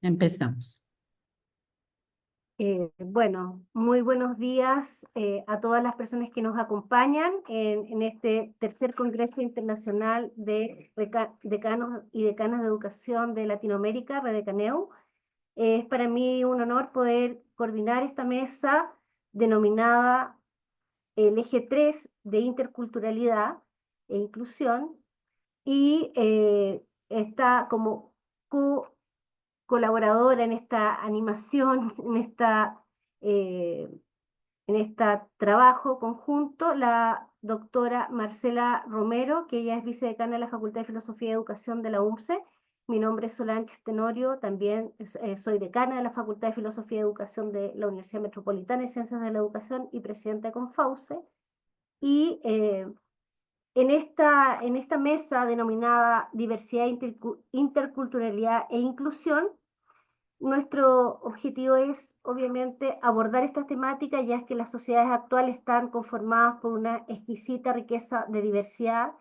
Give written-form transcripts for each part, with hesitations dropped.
Empezamos. Bueno, muy buenos días a todas las personas que nos acompañan en este tercer Congreso Internacional de Decanos y Decanas de Educación de Latinoamérica, Redecaneu. Es para mí un honor poder coordinar esta mesa denominada el eje 3 de interculturalidad e inclusión y está como colaboradora en esta animación, eh, en este trabajo conjunto, la doctora Marcela Romero, que ella es vicedecana de la Facultad de Filosofía y Educación de la UMCE. Mi nombre es Solange Tenorio, también soy decana de la Facultad de Filosofía y Educación de la Universidad Metropolitana de Ciencias de la Educación y presidenta de Confauce. Y en esta mesa denominada Diversidad, Interculturalidad e Inclusión, nuestro objetivo es, obviamente, abordar estas temáticas, ya que las sociedades actuales están conformadas por una exquisita riqueza de diversidad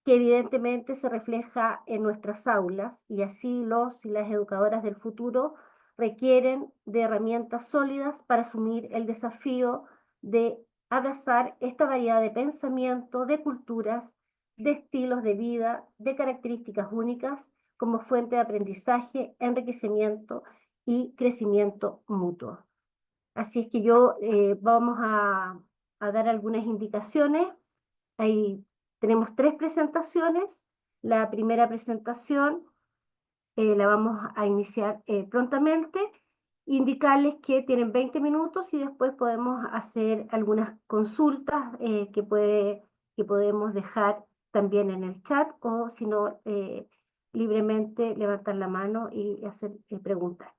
que evidentemente se refleja en nuestras aulas, y así los y las educadoras del futuro requieren de herramientas sólidas para asumir el desafío de abrazar esta variedad de pensamiento, de culturas, de estilos de vida, de características únicas como fuente de aprendizaje, enriquecimiento y crecimiento mutuo. Así es que vamos a dar algunas indicaciones. Ahí tenemos tres presentaciones. La primera presentación la vamos a iniciar prontamente. Indicarles que tienen 20 minutos y después podemos hacer algunas consultas que podemos dejar también en el chat, o si no, libremente levantar la mano y hacer preguntas.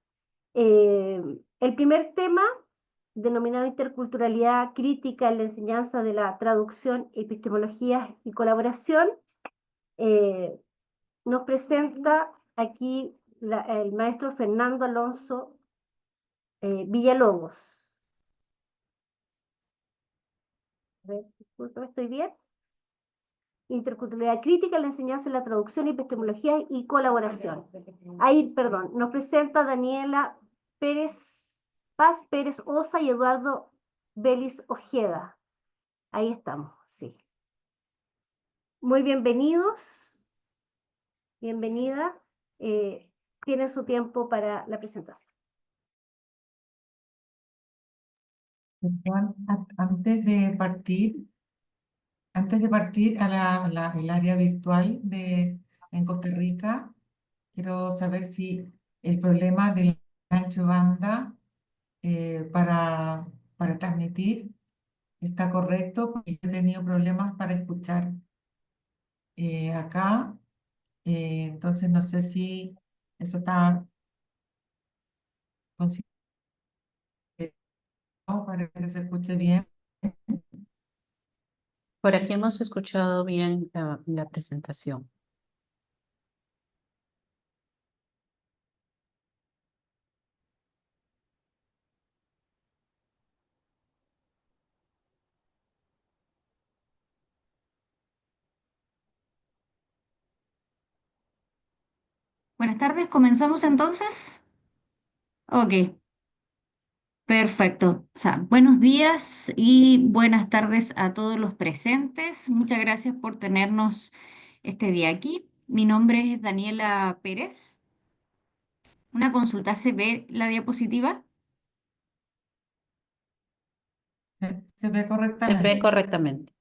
El primer tema, denominado interculturalidad crítica en la enseñanza de la traducción, epistemología y colaboración, eh, nos presenta aquí el maestro Fernando Alonso Villalobos. A ver, disculpe, ¿estoy bien? Interculturalidad crítica en la enseñanza de la traducción, epistemología y colaboración. Ahí, perdón, nos presenta Daniela Paz Pérez Osa y Eduardo Vélez Ojeda. Ahí estamos, sí. Muy bienvenidos, bienvenida. Tienen su tiempo para la presentación. Juan, antes de partir a el área virtual en Costa Rica, quiero saber si el problema del ancho de banda para transmitir está correcto, porque yo he tenido problemas para escuchar acá, entonces no sé si eso está considerado para que se escuche bien. Por aquí hemos escuchado bien la presentación. Buenas tardes, ¿comenzamos entonces? Ok, perfecto. O sea, buenos días y buenas tardes a todos los presentes. Muchas gracias por tenernos este día aquí. Mi nombre es Daniela Pérez. Una consulta, ¿se ve la diapositiva? Se ve Se ve correctamente. correctamente.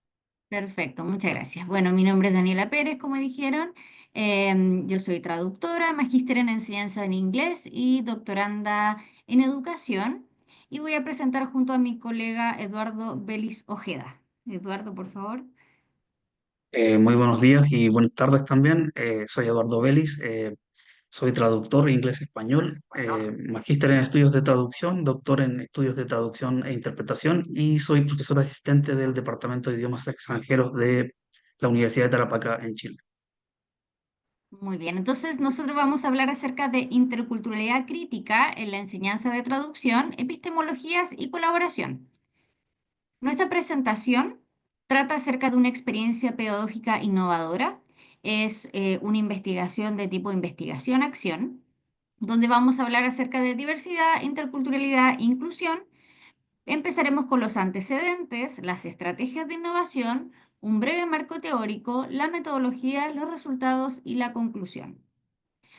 Perfecto, muchas gracias. Bueno, mi nombre es Daniela Pérez, como dijeron. Yo soy traductora, magíster en enseñanza en inglés y doctoranda en educación. Y voy a presentar junto a mi colega Eduardo Vélez Ojeda. Eduardo, por favor. Muy buenos días y buenas tardes también. Soy Eduardo Vélez, soy traductor inglés-español, magíster en estudios de traducción, doctor en estudios de traducción e interpretación y soy profesor asistente del Departamento de Idiomas Extranjeros de la Universidad de Tarapacá en Chile. Muy bien, entonces nosotros vamos a hablar acerca de interculturalidad crítica en la enseñanza de traducción, epistemologías y colaboración. Nuestra presentación trata acerca de una experiencia pedagógica innovadora. Es una investigación de tipo investigación-acción donde vamos a hablar acerca de diversidad, interculturalidad e inclusión. Empezaremos con los antecedentes, las estrategias de innovación, un breve marco teórico, la metodología, los resultados y la conclusión.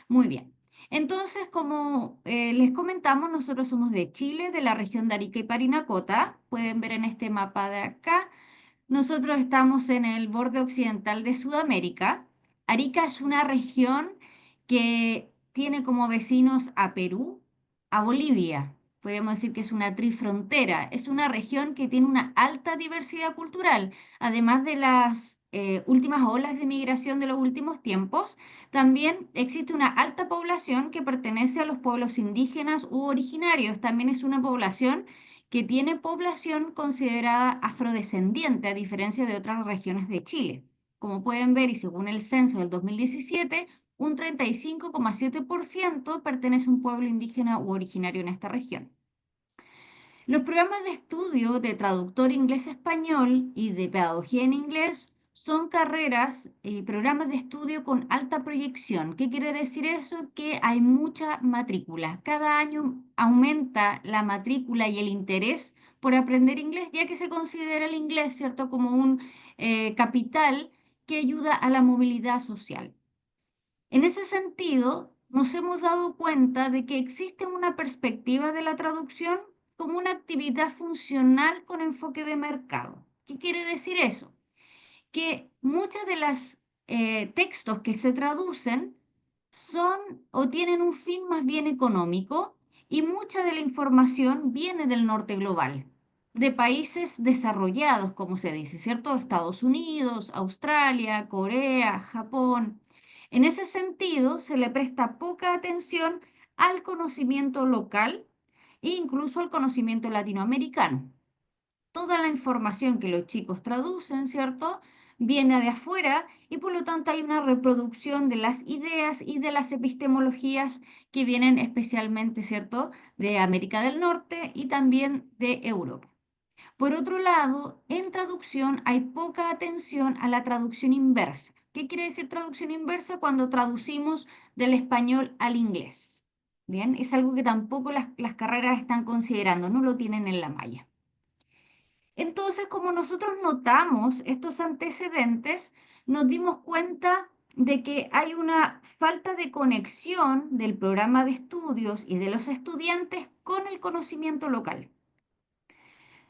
Muy bien. Entonces, como les comentamos, nosotros somos de Chile, de la región de Arica y Parinacota. Pueden ver en este mapa de acá. Nosotros estamos en el borde occidental de Sudamérica. Arica es una región que tiene como vecinos a Perú, a Bolivia. Podríamos decir que es una trifrontera. Es una región que tiene una alta diversidad cultural. Además de las últimas olas de migración de los últimos tiempos, también existe una alta población que pertenece a los pueblos indígenas u originarios. También es una población que tiene población considerada afrodescendiente, a diferencia de otras regiones de Chile. Como pueden ver, y según el censo del 2017, un 35,7% pertenece a un pueblo indígena u originario en esta región. Los programas de estudio de traductor inglés-español y de pedagogía en inglés son carreras y programas de estudio con alta proyección. ¿Qué quiere decir eso? Que hay mucha matrícula. Cada año aumenta la matrícula y el interés por aprender inglés, ya que se considera el inglés, ¿cierto?, como un capital que ayuda a la movilidad social. En ese sentido, nos hemos dado cuenta de que existe una perspectiva de la traducción como una actividad funcional con enfoque de mercado. ¿Qué quiere decir eso? Que muchos de los textos que se traducen son o tienen un fin más bien económico y mucha de la información viene del norte global, de países desarrollados, como se dice, ¿cierto? Estados Unidos, Australia, Corea, Japón. En ese sentido, se le presta poca atención al conocimiento local e incluso al conocimiento latinoamericano. Toda la información que los chicos traducen, ¿cierto?, viene de afuera y por lo tanto hay una reproducción de las ideas y de las epistemologías que vienen especialmente, ¿cierto?, de América del Norte y también de Europa. Por otro lado, en traducción hay poca atención a la traducción inversa. ¿Qué quiere decir traducción inversa? Cuando traducimos del español al inglés. Bien, es algo que tampoco las carreras están considerando, no lo tienen en la malla. Entonces, como nosotros notamos estos antecedentes, nos dimos cuenta de que hay una falta de conexión del programa de estudios y de los estudiantes con el conocimiento local.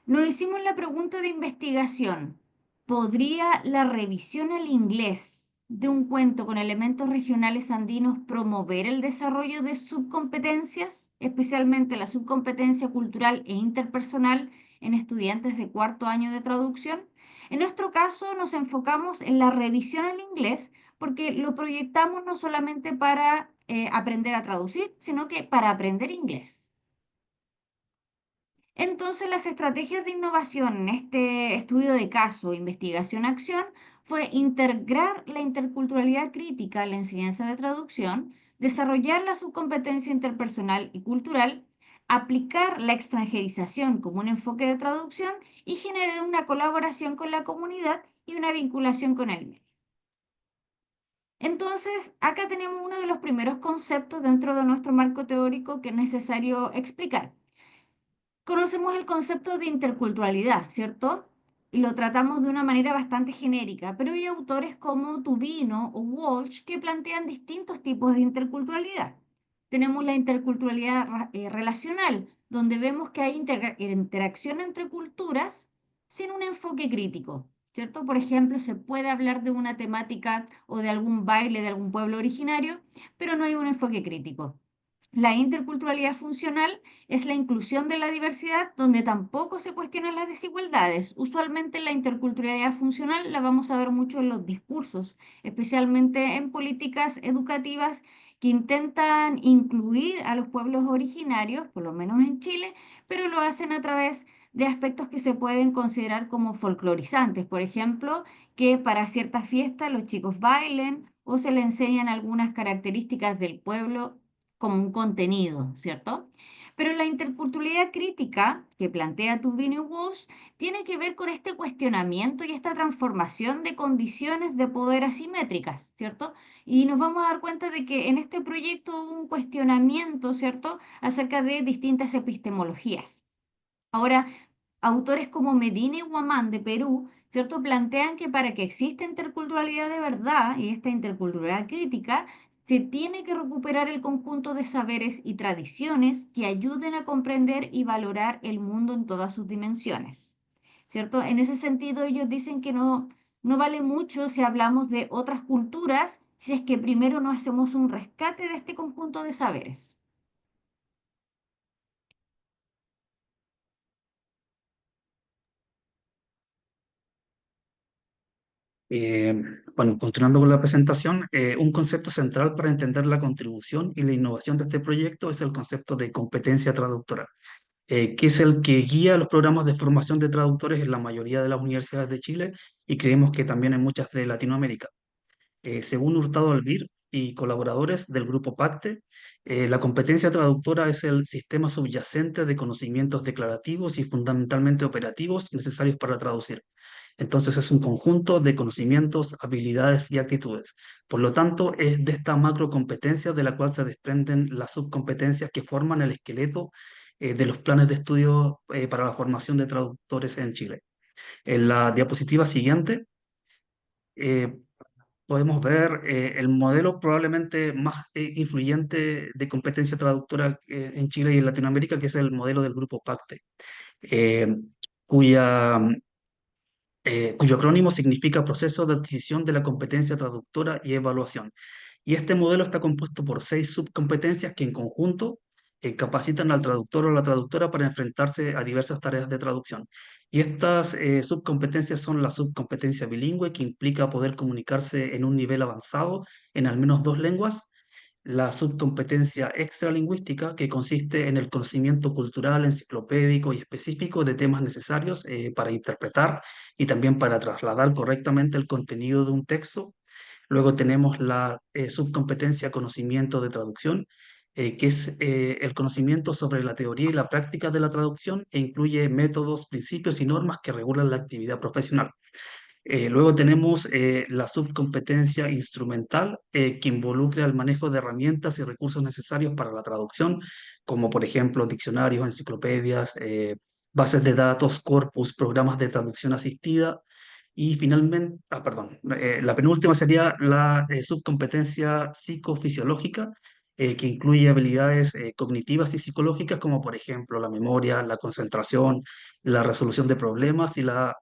Nos hicimos la pregunta de investigación: ¿podría la revisión al inglés de un cuento con elementos regionales andinos promover el desarrollo de subcompetencias, especialmente la subcompetencia cultural e interpersonal en estudiantes de cuarto año de traducción? En nuestro caso nos enfocamos en la revisión al inglés porque lo proyectamos no solamente para aprender a traducir, sino que para aprender inglés. Entonces, las estrategias de innovación en este estudio de caso, investigación-acción, fue integrar la interculturalidad crítica en la enseñanza de traducción, desarrollar la subcompetencia interpersonal y cultural, aplicar la extranjerización como un enfoque de traducción y generar una colaboración con la comunidad y una vinculación con el medio. Entonces, acá tenemos uno de los primeros conceptos dentro de nuestro marco teórico que es necesario explicar. Conocemos el concepto de interculturalidad, ¿cierto? Y lo tratamos de una manera bastante genérica, pero hay autores como Tubino o Walsh que plantean distintos tipos de interculturalidad. Tenemos la interculturalidad relacional, donde vemos que hay interacción entre culturas sin un enfoque crítico, ¿cierto? Por ejemplo, se puede hablar de una temática o de algún baile de algún pueblo originario, pero no hay un enfoque crítico. La interculturalidad funcional es la inclusión de la diversidad donde tampoco se cuestionan las desigualdades. Usualmente la interculturalidad funcional la vamos a ver mucho en los discursos, especialmente en políticas educativas que intentan incluir a los pueblos originarios, por lo menos en Chile, pero lo hacen a través de aspectos que se pueden considerar como folclorizantes. Por ejemplo, que para ciertas fiestas los chicos bailen o se le enseñan algunas características del pueblo como un contenido, ¿cierto? Pero la interculturalidad crítica que plantea Tubino y Walsh tiene que ver con este cuestionamiento y esta transformación de condiciones de poder asimétricas, ¿cierto? Y nos vamos a dar cuenta de que en este proyecto hubo un cuestionamiento, ¿cierto?, acerca de distintas epistemologías. Ahora, autores como Medina y Guamán de Perú, ¿cierto?, plantean que para que exista interculturalidad de verdad y esta interculturalidad crítica, se tiene que recuperar el conjunto de saberes y tradiciones que ayuden a comprender y valorar el mundo en todas sus dimensiones, ¿cierto? En ese sentido, ellos dicen que no vale mucho si hablamos de otras culturas si es que primero no hacemos un rescate de este conjunto de saberes. Eh, bueno, continuando con la presentación, un concepto central para entender la contribución y la innovación de este proyecto es el concepto de competencia traductora, que es el que guía los programas de formación de traductores en la mayoría de las universidades de Chile y creemos que también en muchas de Latinoamérica. Según Hurtado Albir y colaboradores del grupo PACTE, la competencia traductora es el sistema subyacente de conocimientos declarativos y fundamentalmente operativos necesarios para traducir. Entonces es un conjunto de conocimientos, habilidades y actitudes. Por lo tanto, es de esta macrocompetencia de la cual se desprenden las subcompetencias que forman el esqueleto de los planes de estudio para la formación de traductores en Chile. En la diapositiva siguiente eh, podemos ver el modelo probablemente más influyente de competencia traductora en Chile y en Latinoamérica, que es el modelo del grupo PACTE, eh, cuya cuyo acrónimo significa Proceso de Adquisición de la Competencia Traductora y Evaluación. Y este modelo está compuesto por 6 subcompetencias que en conjunto capacitan al traductor o la traductora para enfrentarse a diversas tareas de traducción. Y estas subcompetencias son la subcompetencia bilingüe, que implica poder comunicarse en un nivel avanzado en al menos 2 lenguas, la subcompetencia extralingüística, que consiste en el conocimiento cultural, enciclopédico y específico de temas necesarios para interpretar y también para trasladar correctamente el contenido de un texto. Luego tenemos la subcompetencia conocimiento de traducción, que es el conocimiento sobre la teoría y la práctica de la traducción e incluye métodos, principios y normas que regulan la actividad profesional. Luego tenemos la subcompetencia instrumental, que involucra el manejo de herramientas y recursos necesarios para la traducción, como por ejemplo diccionarios, enciclopedias, bases de datos, corpus, programas de traducción asistida. Y finalmente, la penúltima sería la subcompetencia psicofisiológica, que incluye habilidades cognitivas y psicológicas, como por ejemplo la memoria, la concentración, la resolución de problemas y la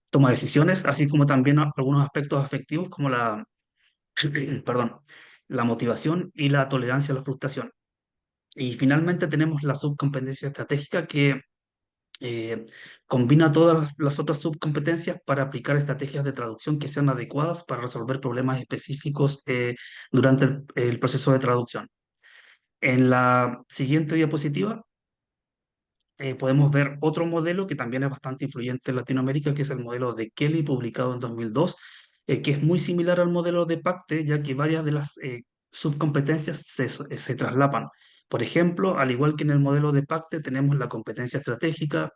toma de decisiones, así como también algunos aspectos afectivos como perdón, la motivación y la tolerancia a la frustración. Y finalmente tenemos la subcompetencia estratégica que eh, combina todas las otras subcompetencias para aplicar estrategias de traducción que sean adecuadas para resolver problemas específicos durante el proceso de traducción. En la siguiente diapositiva podemos ver otro modelo que también es bastante influyente en Latinoamérica, que es el modelo de Kelly, publicado en 2002, que es muy similar al modelo de PACTE, ya que varias de las subcompetencias se traslapan. Por ejemplo, al igual que en el modelo de PACTE, tenemos la competencia estratégica,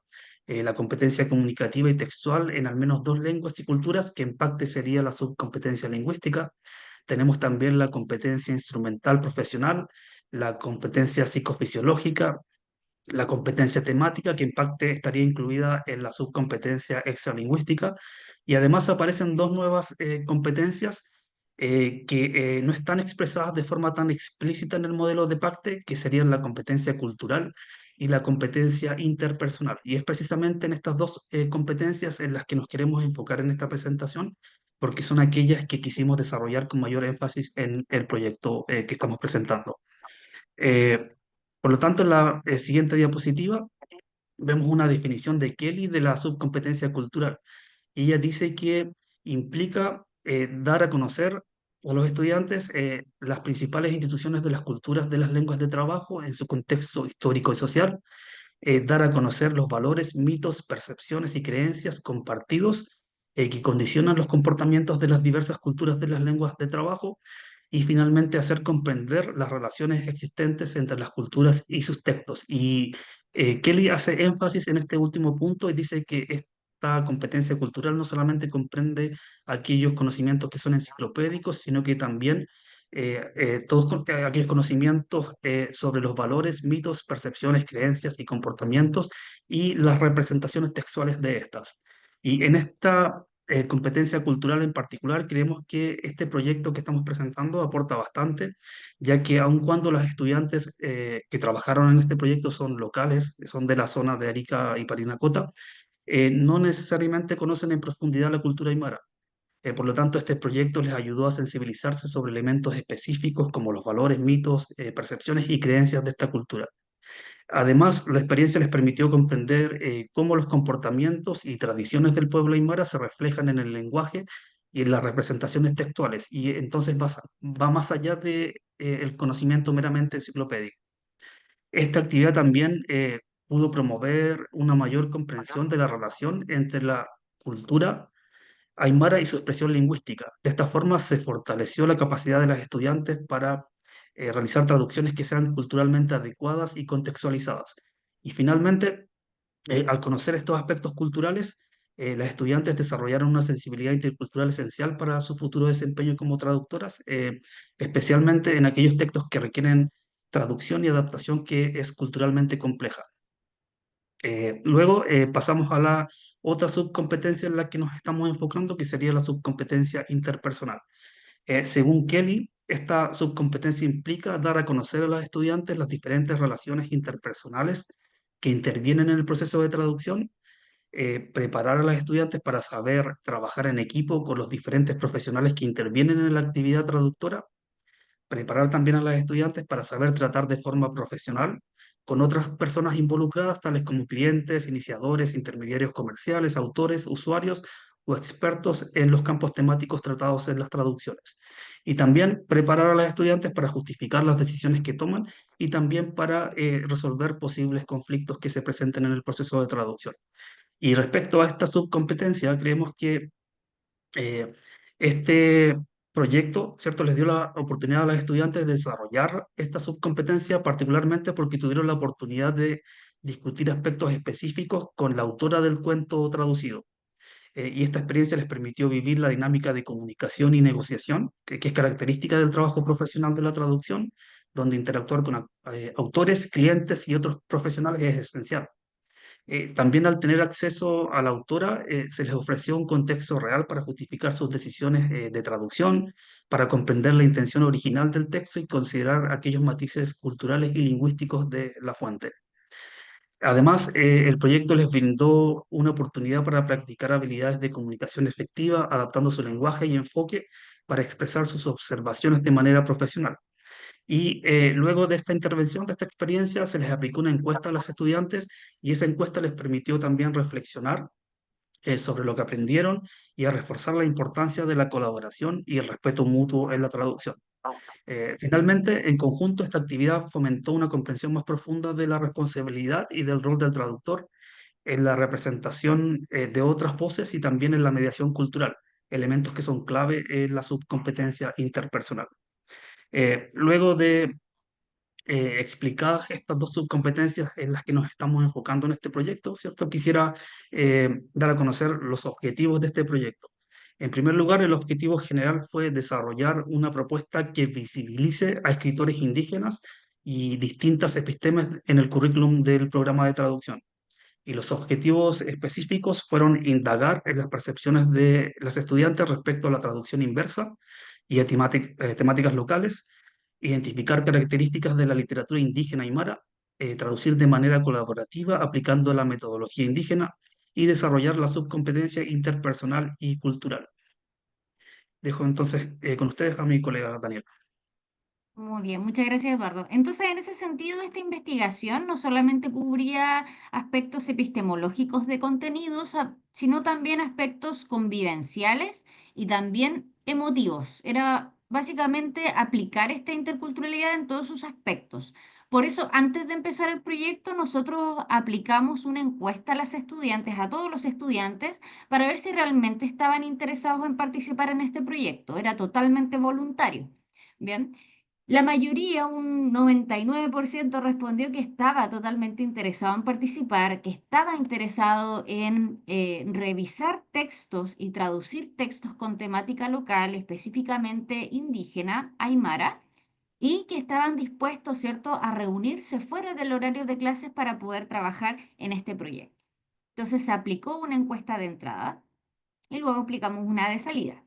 la competencia comunicativa y textual en al menos 2 lenguas y culturas, que en PACTE sería la subcompetencia lingüística. Tenemos también la competencia instrumental profesional, la competencia psicofisiológica, la competencia temática, que en parte estaría incluida en la subcompetencia extralingüística, y además aparecen 2 nuevas competencias que no están expresadas de forma tan explícita en el modelo de PACTE, que serían la competencia cultural y la competencia interpersonal. Y es precisamente en estas 2 competencias en las que nos queremos enfocar en esta presentación, porque son aquellas que quisimos desarrollar con mayor énfasis en el proyecto que estamos presentando. Eh, por lo tanto, en la siguiente diapositiva vemos una definición de Kelly de la subcompetencia cultural. Y ella dice que implica dar a conocer a los estudiantes las principales instituciones de las culturas de las lenguas de trabajo en su contexto histórico y social, dar a conocer los valores, mitos, percepciones y creencias compartidos que condicionan los comportamientos de las diversas culturas de las lenguas de trabajo, y finalmente hacer comprender las relaciones existentes entre las culturas y sus textos. Y Kelly hace énfasis en este último punto y dice que esta competencia cultural no solamente comprende aquellos conocimientos que son enciclopédicos, sino que también aquellos conocimientos sobre los valores, mitos, percepciones, creencias y comportamientos y las representaciones textuales de estas. Y en esta competencia cultural en particular, creemos que este proyecto que estamos presentando aporta bastante, ya que aun cuando los estudiantes que trabajaron en este proyecto son locales, son de la zona de Arica y Parinacota, no necesariamente conocen en profundidad la cultura aymara. Por lo tanto, este proyecto les ayudó a sensibilizarse sobre elementos específicos como los valores, mitos, percepciones y creencias de esta cultura. Además, la experiencia les permitió comprender cómo los comportamientos y tradiciones del pueblo aymara se reflejan en el lenguaje y en las representaciones textuales, y entonces va más allá de el conocimiento meramente enciclopédico. Esta actividad también pudo promover una mayor comprensión de la relación entre la cultura aymara y su expresión lingüística. De esta forma se fortaleció la capacidad de los estudiantes para realizar traducciones que sean culturalmente adecuadas y contextualizadas. Y finalmente, al conocer estos aspectos culturales, las estudiantes desarrollaron una sensibilidad intercultural esencial para su futuro desempeño como traductoras, especialmente en aquellos textos que requieren traducción y adaptación que es culturalmente compleja. Luego pasamos a la otra subcompetencia en la que nos estamos enfocando, que sería la subcompetencia interpersonal. Según Kelly, esta subcompetencia implica dar a conocer a los estudiantes las diferentes relaciones interpersonales que intervienen en el proceso de traducción, preparar a los estudiantes para saber trabajar en equipo con los diferentes profesionales que intervienen en la actividad traductora, preparar también a los estudiantes para saber tratar de forma profesional con otras personas involucradas, tales como clientes, iniciadores, intermediarios comerciales, autores, usuarios o expertos en los campos temáticos tratados en las traducciones. Y también preparar a los estudiantes para justificar las decisiones que toman y también para resolver posibles conflictos que se presenten en el proceso de traducción. Y respecto a esta subcompetencia, creemos que eh, este proyecto, ¿cierto?, les dio la oportunidad a los estudiantes de desarrollar esta subcompetencia, particularmente porque tuvieron la oportunidad de discutir aspectos específicos con la autora del cuento traducido. Y esta experiencia les permitió vivir la dinámica de comunicación y negociación, que es característica del trabajo profesional de la traducción, donde interactuar con autores, clientes y otros profesionales es esencial. También al tener acceso a la autora, se les ofreció un contexto real para justificar sus decisiones de traducción, para comprender la intención original del texto y considerar aquellos matices culturales y lingüísticos de la fuente. Además, el proyecto les brindó una oportunidad para practicar habilidades de comunicación efectiva, adaptando su lenguaje y enfoque para expresar sus observaciones de manera profesional. Y luego de esta intervención, de esta experiencia, se les aplicó una encuesta a los estudiantes y esa encuesta les permitió también reflexionar sobre lo que aprendieron y a reforzar la importancia de la colaboración y el respeto mutuo en la traducción. Finalmente, en conjunto, esta actividad fomentó una comprensión más profunda de la responsabilidad y del rol del traductor en la representación de otras voces y también en la mediación cultural, elementos que son clave en la subcompetencia interpersonal. Luego de explicadas estas dos subcompetencias en las que nos estamos enfocando en este proyecto, ¿cierto? Quisiera dar a conocer los objetivos de este proyecto. En primer lugar, el objetivo general fue desarrollar una propuesta que visibilice a escritores indígenas y distintas epistemes en el currículum del programa de traducción. Y los objetivos específicos fueron indagar en las percepciones de los estudiantes respecto a la traducción inversa y a temáticas locales, identificar características de la literatura indígena aymara, traducir de manera colaborativa aplicando la metodología indígena y desarrollar la subcompetencia interpersonal y cultural. Dejo entonces con ustedes a mi colega Daniel. Muy bien, muchas gracias, Eduardo. Entonces, en ese sentido, esta investigación no solamente cubría aspectos epistemológicos de contenidos, sino también aspectos convivenciales y también emotivos. Era básicamente aplicar esta interculturalidad en todos sus aspectos. Por eso, antes de empezar el proyecto, nosotros aplicamos una encuesta a las estudiantes, a todos los estudiantes, para ver si realmente estaban interesados en participar en este proyecto. Era totalmente voluntario. Bien. La mayoría, un 99%, respondió que estaba totalmente interesado en participar, que estaba interesado en revisar textos y traducir textos con temática local, específicamente indígena, aymara, y que estaban dispuestos, ¿cierto?, a reunirse fuera del horario de clases para poder trabajar en este proyecto. Entonces se aplicó una encuesta de entrada y luego aplicamos una de salida.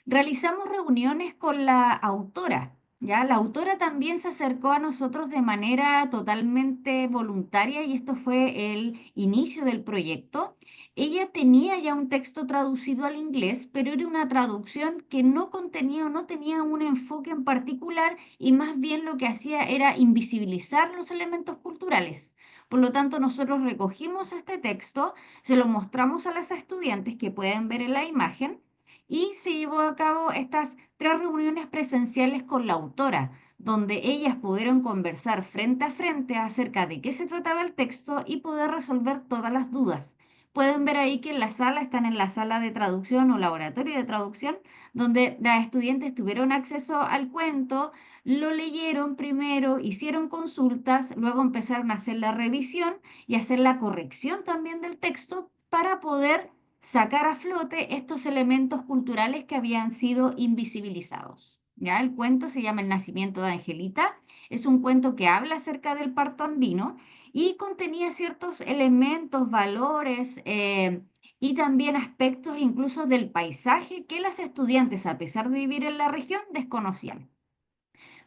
Realizamos reuniones con la autora, ¿ya? La autora también se acercó a nosotros de manera totalmente voluntaria y esto fue el inicio del proyecto. Ella tenía ya un texto traducido al inglés, pero era una traducción que no contenía o no tenía un enfoque en particular y más bien lo que hacía era invisibilizar los elementos culturales. Por lo tanto, nosotros recogimos este texto, se lo mostramos a las estudiantes que pueden ver en la imagen y se llevó a cabo estas 3 reuniones presenciales con la autora, donde ellas pudieron conversar frente a frente acerca de qué se trataba el texto y poder resolver todas las dudas. Pueden ver ahí que en la sala están en la sala de traducción o laboratorio de traducción, donde las estudiantes tuvieron acceso al cuento, lo leyeron primero, hicieron consultas, luego empezaron a hacer la revisión y hacer la corrección también del texto para poder sacar a flote estos elementos culturales que habían sido invisibilizados. ¿Ya? El cuento se llama El nacimiento de Angelita, es un cuento que habla acerca del parto andino y contenía ciertos elementos, valores y también aspectos incluso del paisaje que las estudiantes, a pesar de vivir en la región, desconocían.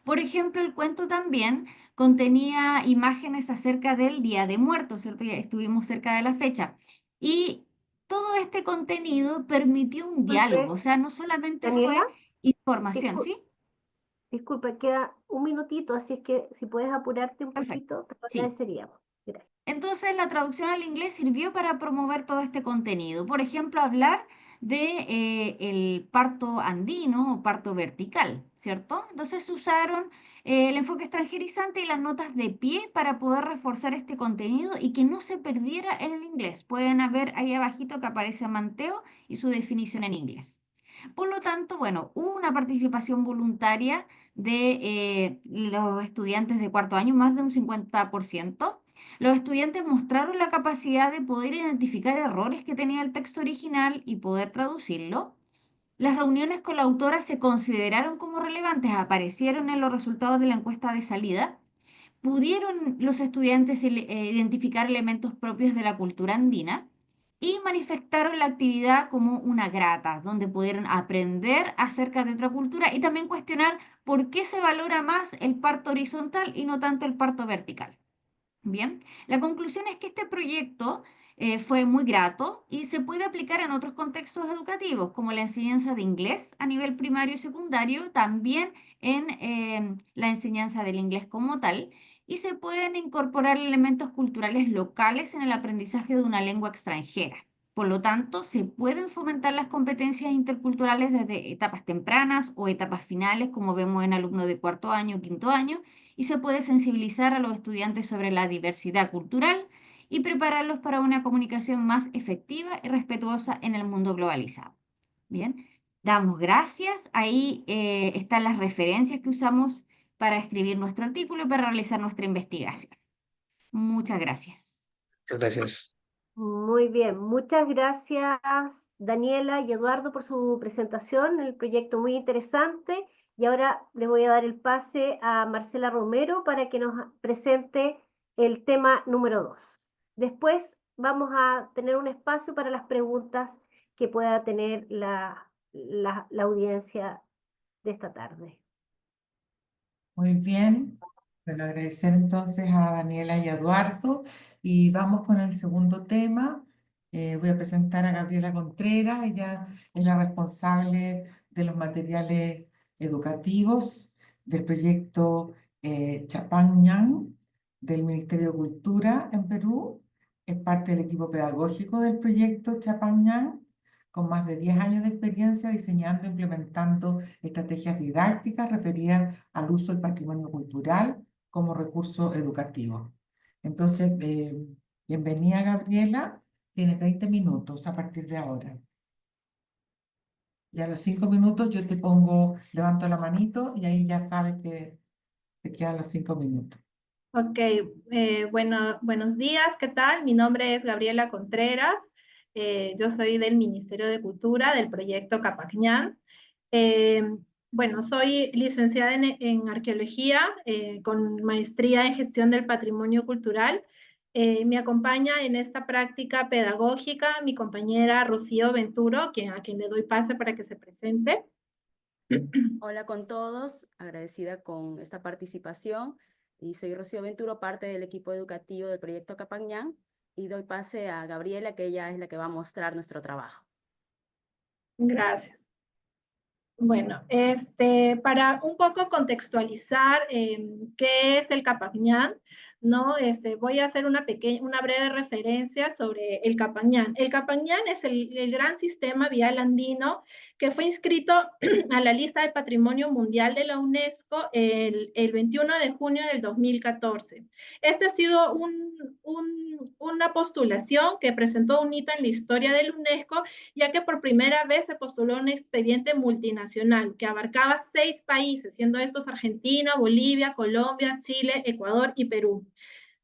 Por ejemplo, el cuento también contenía imágenes acerca del Día de Muertos, ¿cierto? Ya estuvimos cerca de la fecha. Y todo este contenido permitió un diálogo, o Disculpe, sea, no solamente Daniela, fue información, discul- ¿sí? disculpe, queda un minutito, así es que si puedes apurarte un Perfecto, poquito, te lo sí. agradeceríamos. Gracias. Entonces, la traducción al inglés sirvió para promover todo este contenido. Por ejemplo, hablar de el parto andino o parto vertical, ¿cierto? Entonces usaron el enfoque extranjerizante y las notas de pie para poder reforzar este contenido y que no se perdiera en el inglés. Pueden ver ahí abajito que aparece Manteo y su definición en inglés. Por lo tanto, bueno, hubo una participación voluntaria de los estudiantes de cuarto año, más de un 50%. Los estudiantes mostraron la capacidad de poder identificar errores que tenía el texto original y poder traducirlo. Las reuniones con la autora se consideraron como relevantes, aparecieron en los resultados de la encuesta de salida. Pudieron los estudiantes identificar elementos propios de la cultura andina y manifestaron la actividad como una grata, donde pudieron aprender acerca de otra cultura y también cuestionar por qué se valora más el parto horizontal y no tanto el parto vertical. Bien, la conclusión es que este proyecto fue muy grato y se puede aplicar en otros contextos educativos, como la enseñanza de inglés a nivel primario y secundario, también en la enseñanza del inglés como tal, y se pueden incorporar elementos culturales locales en el aprendizaje de una lengua extranjera. Por lo tanto, se pueden fomentar las competencias interculturales desde etapas tempranas o etapas finales, como vemos en alumnos de cuarto año o quinto año, y se puede sensibilizar a los estudiantes sobre la diversidad cultural y prepararlos para una comunicación más efectiva y respetuosa en el mundo globalizado. Bien, damos gracias. Ahí están las referencias que usamos para escribir nuestro artículo y para realizar nuestra investigación. Muchas gracias. Muchas gracias. Muy bien, muchas gracias Daniela y Eduardo por su presentación, el proyecto muy interesante. Y ahora le voy a dar el pase a Marcela Romero para que nos presente el tema número 2. Después vamos a tener un espacio para las preguntas que pueda tener la audiencia de esta tarde. Muy bien. Bueno, agradecer entonces a Daniela y a Eduardo. Y vamos con el segundo tema. Voy a presentar a Gabriela Contreras. Ella es la responsable de los materiales educativos del proyecto Chapán-Ñan del Ministerio de Cultura en Perú. Es parte del equipo pedagógico del proyecto Chapán-Ñan, con más de 10 años de experiencia diseñando e implementando estrategias didácticas referidas al uso del patrimonio cultural como recurso educativo. Entonces, bienvenida Gabriela, tienes 20 minutos a partir de ahora. Y a los 5 minutos yo te pongo, levanto la manito y ahí ya sabes que te quedan los 5 minutos. Ok, buenos días, ¿qué tal? Mi nombre es Gabriela Contreras, yo soy del Ministerio de Cultura, del proyecto Capacñán. Eh, bueno, soy licenciada en Arqueología, con maestría en Gestión del Patrimonio Cultural. Me acompaña en esta práctica pedagógica mi compañera Rocío Venturo, a quien le doy pase para que se presente. Hola con todos, agradecida con esta participación y soy Rocío Venturo, parte del equipo educativo del proyecto Capacñán y doy pase a Gabriela, que ella es la que va a mostrar nuestro trabajo. Gracias. Bueno, para un poco contextualizar qué es el Capacñán, ¿no? Voy a hacer una breve referencia sobre el Capacñán. El Capacñán es el gran sistema vial andino que fue inscrito a la lista del Patrimonio Mundial de la UNESCO el 21 de junio del 2014. Este ha sido una postulación que presentó un hito en la historia del UNESCO, ya que por primera vez se postuló un expediente multinacional que abarcaba 6 países, siendo estos Argentina, Bolivia, Colombia, Chile, Ecuador y Perú,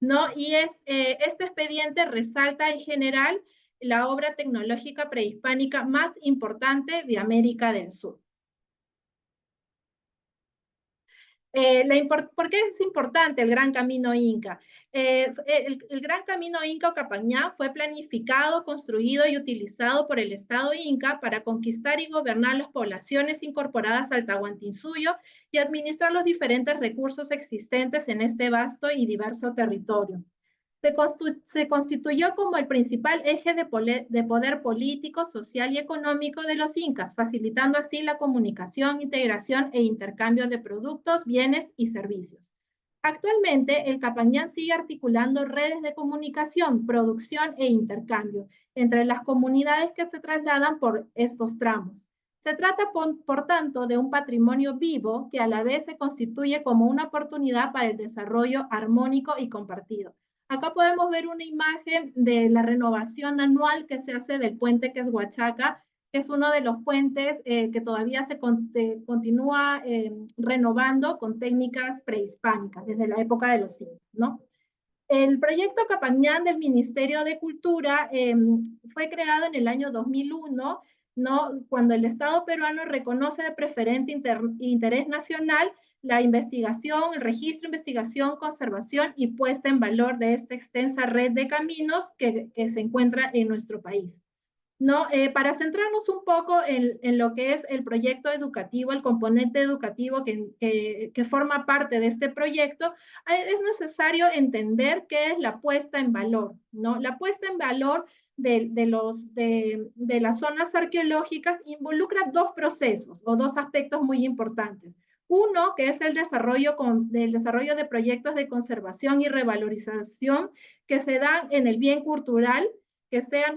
¿no? Y este expediente resalta en general la obra tecnológica prehispánica más importante de América del Sur. ¿Por qué es importante el Gran Camino Inca? El Gran Camino Inca o Capacñán fue planificado, construido y utilizado por el Estado Inca para conquistar y gobernar las poblaciones incorporadas al Tahuantinsuyo y administrar los diferentes recursos existentes en este vasto y diverso territorio. Se constituyó como el principal eje de poder político, social y económico de los incas, facilitando así la comunicación, integración e intercambio de productos, bienes y servicios. Actualmente, el Capacñán sigue articulando redes de comunicación, producción e intercambio entre las comunidades que se trasladan por estos tramos. Se trata, por tanto, de un patrimonio vivo que a la vez se constituye como una oportunidad para el desarrollo armónico y compartido. Acá podemos ver una imagen de la renovación anual que se hace del puente Queshuachaca, que es uno de los puentes que todavía se continúa renovando con técnicas prehispánicas desde la época de los incas, ¿no? El proyecto Capacñán del Ministerio de Cultura fue creado en el año 2001, ¿no? Cuando el Estado peruano reconoce de preferente interés nacional la investigación, el registro, investigación, conservación y puesta en valor de esta extensa red de caminos que se encuentra en nuestro país, ¿no? Para centrarnos un poco en lo que es el proyecto educativo, el componente educativo que forma parte de este proyecto, es necesario entender qué es la puesta en valor, ¿no? La puesta en valor de las zonas arqueológicas involucra 2 procesos o 2 aspectos muy importantes. Uno, que es el desarrollo de proyectos de conservación y revalorización que se dan en el bien cultural, que sean,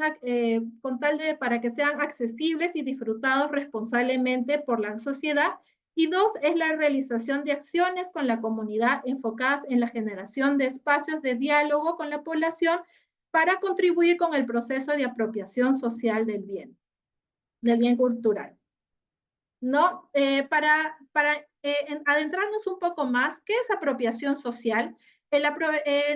para que sean accesibles y disfrutados responsablemente por la sociedad. Y 2, es la realización de acciones con la comunidad enfocadas en la generación de espacios de diálogo con la población para contribuir con el proceso de apropiación social del bien cultural, ¿no? Para adentrarnos un poco más, ¿qué es apropiación social?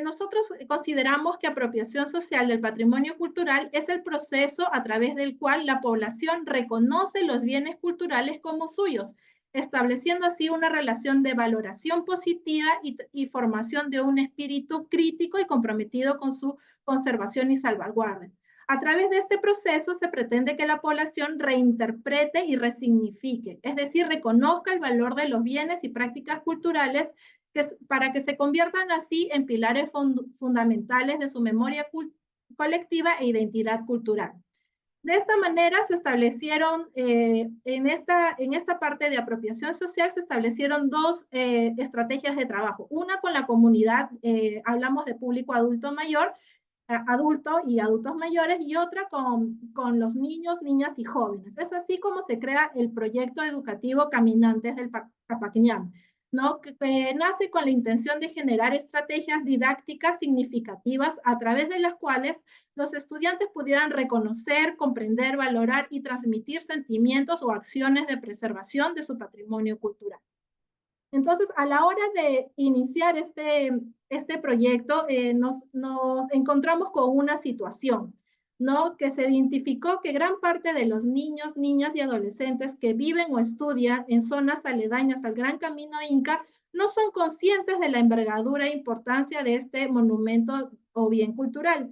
Nosotros consideramos que apropiación social del patrimonio cultural es el proceso a través del cual la población reconoce los bienes culturales como suyos, estableciendo así una relación de valoración positiva y formación de un espíritu crítico y comprometido con su conservación y salvaguarda. A través de este proceso se pretende que la población reinterprete y resignifique, es decir, reconozca el valor de los bienes y prácticas culturales para que se conviertan así en pilares fundamentales de su memoria colectiva e identidad cultural. De esta manera se establecieron, en esta parte de apropiación social, se establecieron 2 estrategias de trabajo. Una con la comunidad, hablamos de público adulto mayor, adulto y adultos mayores, y otra con los niños, niñas y jóvenes. Es así como se crea el proyecto educativo Caminantes del Capacñán. ¿no? Que nace con la intención de generar estrategias didácticas significativas a través de las cuales los estudiantes pudieran reconocer, comprender, valorar y transmitir sentimientos o acciones de preservación de su patrimonio cultural. Entonces, a la hora de iniciar este proyecto, nos encontramos con una situación, ¿no? Que se identificó que gran parte de los niños, niñas y adolescentes que viven o estudian en zonas aledañas al Gran Camino Inca no son conscientes de la envergadura e importancia de este monumento o bien cultural.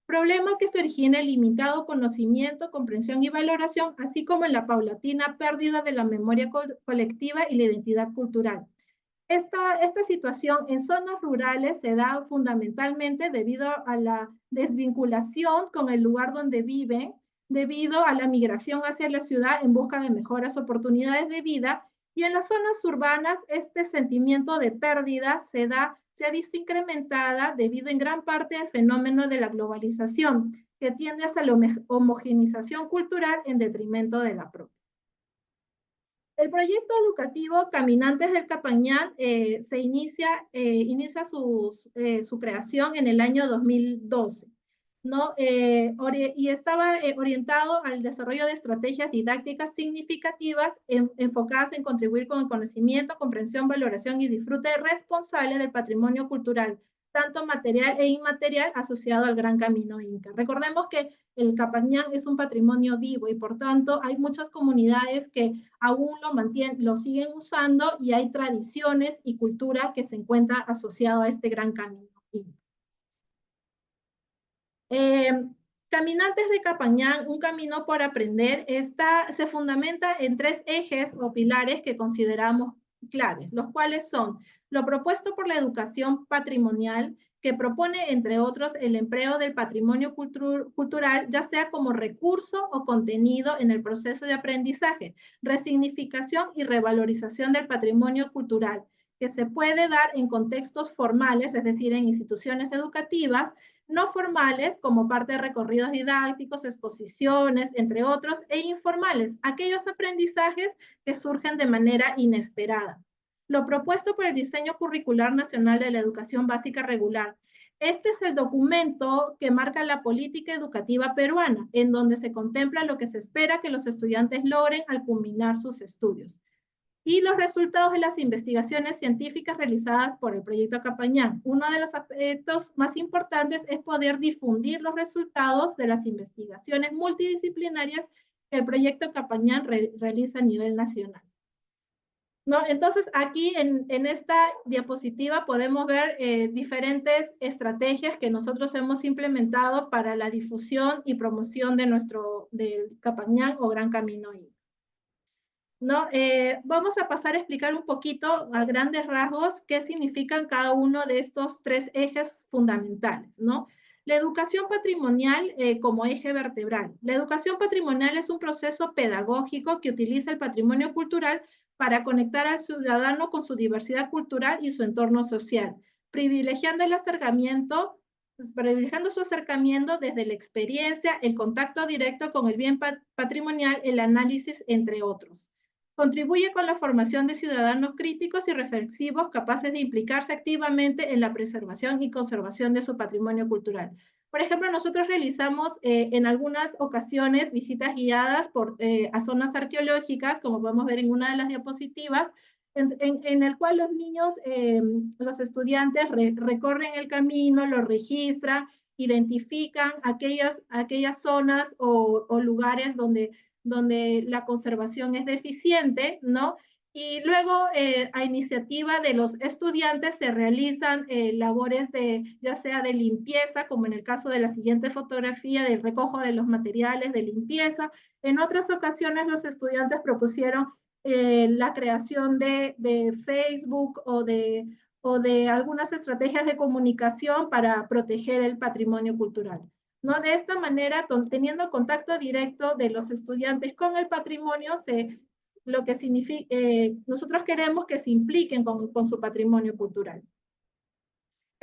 Problema que se origina en limitado conocimiento, comprensión y valoración, así como en la paulatina pérdida de la memoria colectiva y la identidad cultural. Esta situación en zonas rurales se da fundamentalmente debido a la desvinculación con el lugar donde viven, debido a la migración hacia la ciudad en busca de mejores oportunidades de vida, y en las zonas urbanas este sentimiento de pérdida se ha visto incrementada debido en gran parte al fenómeno de la globalización, que tiende hacia la homogenización cultural en detrimento de la propia. El proyecto educativo Caminantes del Capañán inicia su creación en el año 2012, ¿no? Y estaba orientado al desarrollo de estrategias didácticas significativas enfocadas en contribuir con el conocimiento, comprensión, valoración y disfrute responsable del patrimonio cultural, tanto material e inmaterial asociado al Gran Camino Inca. Recordemos que el Capañán es un patrimonio vivo y por tanto hay muchas comunidades que aún lo siguen usando y hay tradiciones y cultura que se encuentra asociado a este Gran Camino Inca. Caminantes de Capañán, un camino por aprender, se fundamenta en 3 ejes o pilares que consideramos claves, los cuales son lo propuesto por la educación patrimonial, que propone, entre otros, el empleo del patrimonio cultural, ya sea como recurso o contenido en el proceso de aprendizaje, resignificación y revalorización del patrimonio cultural, que se puede dar en contextos formales, es decir, en instituciones educativas, no formales, como parte de recorridos didácticos, exposiciones, entre otros, e informales, aquellos aprendizajes que surgen de manera inesperada. Lo propuesto por el Diseño Curricular Nacional de la Educación Básica Regular. Este es el documento que marca la política educativa peruana, en donde se contempla lo que se espera que los estudiantes logren al culminar sus estudios, y los resultados de las investigaciones científicas realizadas por el Proyecto Capañán. Uno de los aspectos más importantes es poder difundir los resultados de las investigaciones multidisciplinarias que el Proyecto Capañán realiza a nivel nacional. ¿No? Entonces, aquí en esta diapositiva podemos ver diferentes estrategias que nosotros hemos implementado para la difusión y promoción del Capañán o Gran Camino Inca. ¿No? Vamos a pasar a explicar un poquito a grandes rasgos qué significan cada uno de estos 3 ejes fundamentales, ¿no? La educación patrimonial como eje vertebral. La educación patrimonial es un proceso pedagógico que utiliza el patrimonio cultural para conectar al ciudadano con su diversidad cultural y su entorno social, privilegiando su acercamiento desde la experiencia, el contacto directo con el bien patrimonial, el análisis, entre otros. Contribuye con la formación de ciudadanos críticos y reflexivos capaces de implicarse activamente en la preservación y conservación de su patrimonio cultural. Por ejemplo, nosotros realizamos en algunas ocasiones visitas guiadas a zonas arqueológicas, como podemos ver en una de las diapositivas, en el cual los niños, los estudiantes recorren el camino, lo registran, identifican aquellas zonas o lugares donde la conservación es deficiente, ¿no? Y luego, a iniciativa de los estudiantes, se realizan labores ya sea de limpieza, como en el caso de la siguiente fotografía, del recojo de los materiales de limpieza. En otras ocasiones, los estudiantes propusieron la creación de Facebook o de algunas estrategias de comunicación para proteger el patrimonio cultural. ¿No? De esta manera, teniendo contacto directo de los estudiantes con el patrimonio, lo que significa, nosotros queremos que se impliquen con su patrimonio cultural.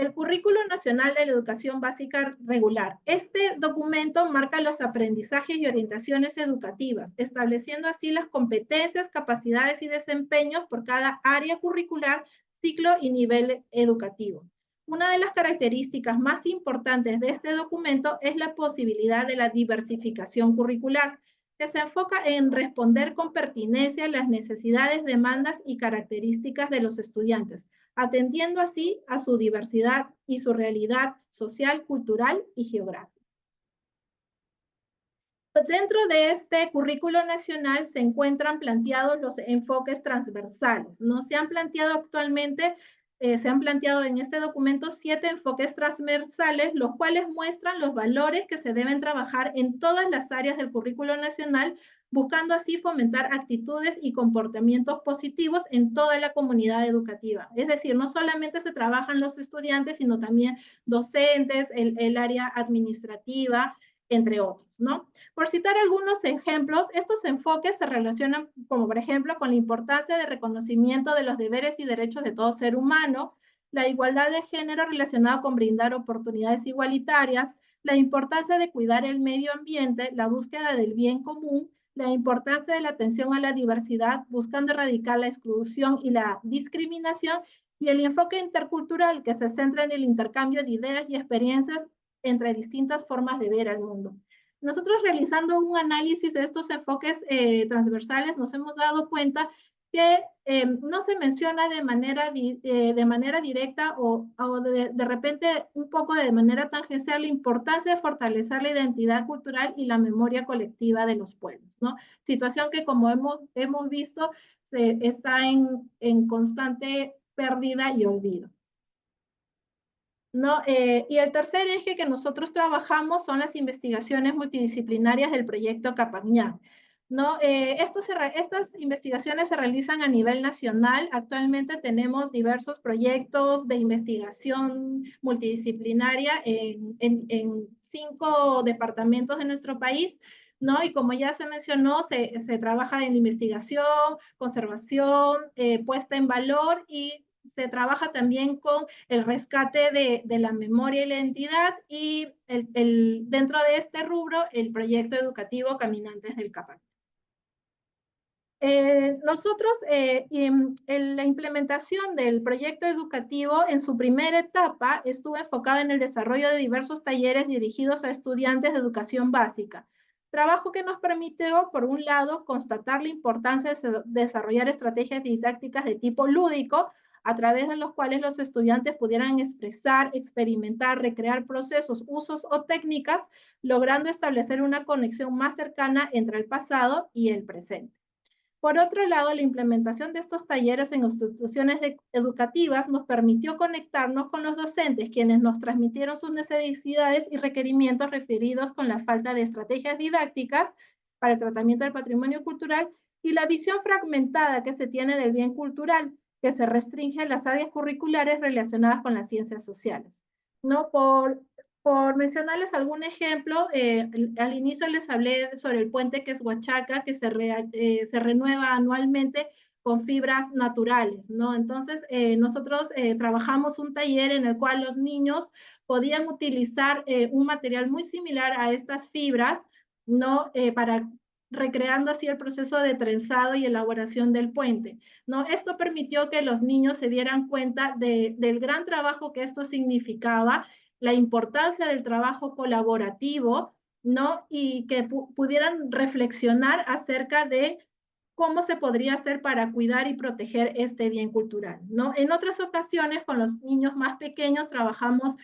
El Currículo Nacional de la Educación Básica Regular. Este documento marca los aprendizajes y orientaciones educativas, estableciendo así las competencias, capacidades y desempeños por cada área curricular, ciclo y nivel educativo. Una de las características más importantes de este documento es la posibilidad de la diversificación curricular, que se enfoca en responder con pertinencia a las necesidades, demandas y características de los estudiantes, atendiendo así a su diversidad y su realidad social, cultural y geográfica. Dentro de este currículo nacional se encuentran planteados los enfoques transversales. No se han planteado actualmente, se han planteado en este documento 7 enfoques transversales, los cuales muestran los valores que se deben trabajar en todas las áreas del currículo nacional, buscando así fomentar actitudes y comportamientos positivos en toda la comunidad educativa. Es decir, no solamente se trabajan los estudiantes, sino también docentes, el área administrativa, entre otros, ¿no? Por citar algunos ejemplos, estos enfoques se relacionan, como por ejemplo, con la importancia de reconocimiento de los deberes y derechos de todo ser humano, la igualdad de género relacionada con brindar oportunidades igualitarias, la importancia de cuidar el medio ambiente, la búsqueda del bien común, la importancia de la atención a la diversidad, buscando erradicar la exclusión y la discriminación, y el enfoque intercultural, que se centra en el intercambio de ideas y experiencias entre distintas formas de ver al mundo. Nosotros, realizando un análisis de estos enfoques transversales, nos hemos dado cuenta que no se menciona de manera directa o de repente un poco de manera tangencial la importancia de fortalecer la identidad cultural y la memoria colectiva de los pueblos, ¿no? Situación que, como hemos visto, está en constante pérdida y olvido, ¿no? Y el tercer eje que nosotros trabajamos son las investigaciones multidisciplinarias del proyecto Capacñán, ¿no? Estas investigaciones se realizan a nivel nacional. Actualmente tenemos diversos proyectos de investigación multidisciplinaria en 5 departamentos de nuestro país, ¿no? Y como ya se mencionó, se trabaja en investigación, conservación, puesta en valor, y se trabaja también con el rescate de la memoria y la identidad, y dentro de este rubro, el proyecto educativo Caminantes del Capacñán. Nosotros, en la implementación del proyecto educativo, en su primera etapa, estuvo enfocada en el desarrollo de diversos talleres dirigidos a estudiantes de educación básica. Trabajo que nos permitió, por un lado, constatar la importancia de desarrollar estrategias didácticas de tipo lúdico, a través de los cuales los estudiantes pudieran expresar, experimentar, recrear procesos, usos o técnicas, logrando establecer una conexión más cercana entre el pasado y el presente. Por otro lado, la implementación de estos talleres en instituciones educativas nos permitió conectarnos con los docentes, quienes nos transmitieron sus necesidades y requerimientos referidos con la falta de estrategias didácticas para el tratamiento del patrimonio cultural y la visión fragmentada que se tiene del bien cultural, que se restringe a las áreas curriculares relacionadas con las ciencias sociales, ¿no? Por mencionarles algún ejemplo, al inicio les hablé sobre el puente que es Huachaca, que se renueva anualmente con fibras naturales, ¿no? Entonces, nosotros trabajamos un taller en el cual los niños podían utilizar un material muy similar a estas fibras, ¿no? Para recreando así el proceso de trenzado y elaboración del puente, ¿no? Esto permitió que los niños se dieran cuenta del gran trabajo que esto significaba, la importancia del trabajo colaborativo, ¿no? Y que pudieran reflexionar acerca de cómo se podría hacer para cuidar y proteger este bien cultural, ¿no? En otras ocasiones, con los niños más pequeños, trabajamos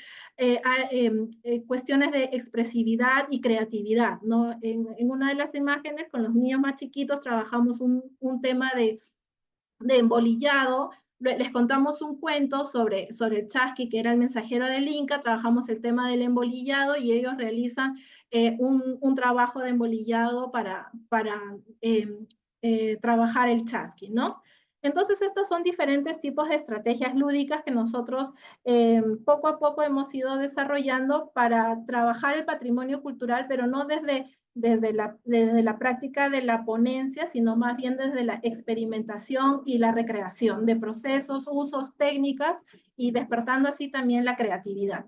cuestiones de expresividad y creatividad, ¿no? En una de las imágenes, con los niños más chiquitos, trabajamos un tema de embolillado. Les contamos un cuento sobre el chasqui, que era el mensajero del Inca. Trabajamos el tema del embolillado y ellos realizan un trabajo de embolillado para trabajar el chasqui, ¿no? Entonces, estos son diferentes tipos de estrategias lúdicas que nosotros poco a poco hemos ido desarrollando para trabajar el patrimonio cultural, pero no desde la práctica de la ponencia, sino más bien desde la experimentación y la recreación de procesos, usos, técnicas y despertando así también la creatividad.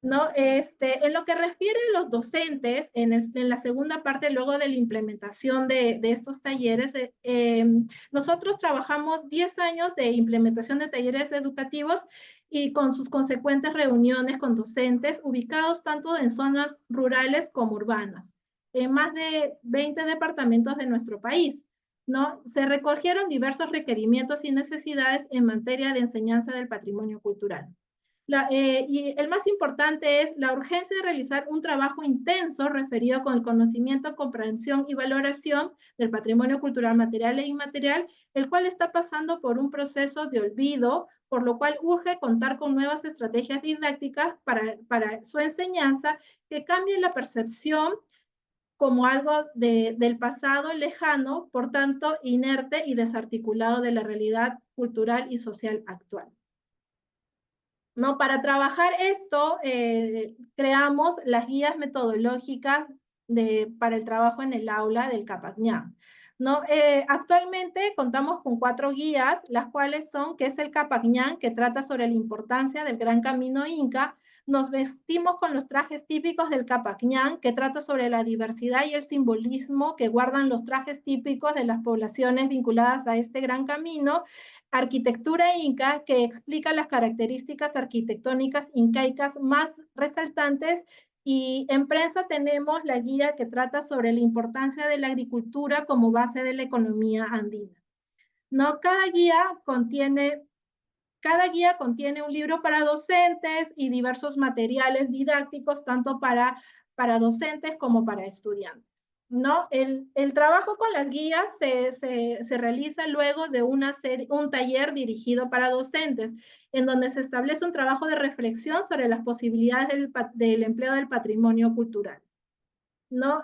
¿No? En lo que refiere a los docentes, en la segunda parte, luego de la implementación de estos talleres, nosotros trabajamos 10 años de implementación de talleres educativos y con sus consecuentes reuniones con docentes ubicados tanto en zonas rurales como urbanas, en más de 20 departamentos de nuestro país. ¿No? Se recogieron diversos requerimientos y necesidades en materia de enseñanza del patrimonio cultural. Y el más importante es la urgencia de realizar un trabajo intenso referido con el conocimiento, comprensión y valoración del patrimonio cultural material e inmaterial, el cual está pasando por un proceso de olvido, por lo cual urge contar con nuevas estrategias didácticas para su enseñanza que cambien la percepción como algo del pasado lejano, por tanto inerte y desarticulado de la realidad cultural y social actual. ¿No? Para trabajar esto, creamos las guías metodológicas para el trabajo en el aula del Capacñán. ¿No? Actualmente contamos con 4 guías, las cuales son, que es el Capacñán, que trata sobre la importancia del Gran Camino Inca. Nos vestimos con los trajes típicos del Capacñán, que trata sobre la diversidad y el simbolismo que guardan los trajes típicos de las poblaciones vinculadas a este gran camino. Arquitectura Inca, que explica las características arquitectónicas incaicas más resaltantes, y en prensa tenemos la guía que trata sobre la importancia de la agricultura como base de la economía andina. ¿No? Cada guía contiene un libro para docentes y diversos materiales didácticos, tanto para docentes como para estudiantes. ¿No? El trabajo con las guías se realiza luego de un taller dirigido para docentes, en donde se establece un trabajo de reflexión sobre las posibilidades del empleo del patrimonio cultural. ¿No?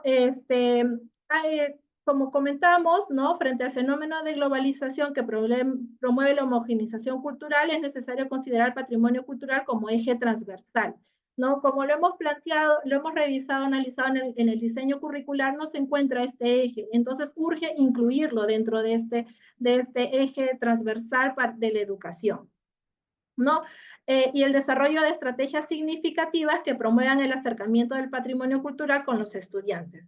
Como comentamos, ¿no? Frente al fenómeno de globalización que promueve la homogeneización cultural, es necesario considerar el patrimonio cultural como eje transversal. ¿No? Como lo hemos planteado, lo hemos revisado, analizado en el diseño curricular, no se encuentra este eje. Entonces, urge incluirlo dentro de este eje transversal de la educación. ¿No? Y el desarrollo de estrategias significativas que promuevan el acercamiento del patrimonio cultural con los estudiantes.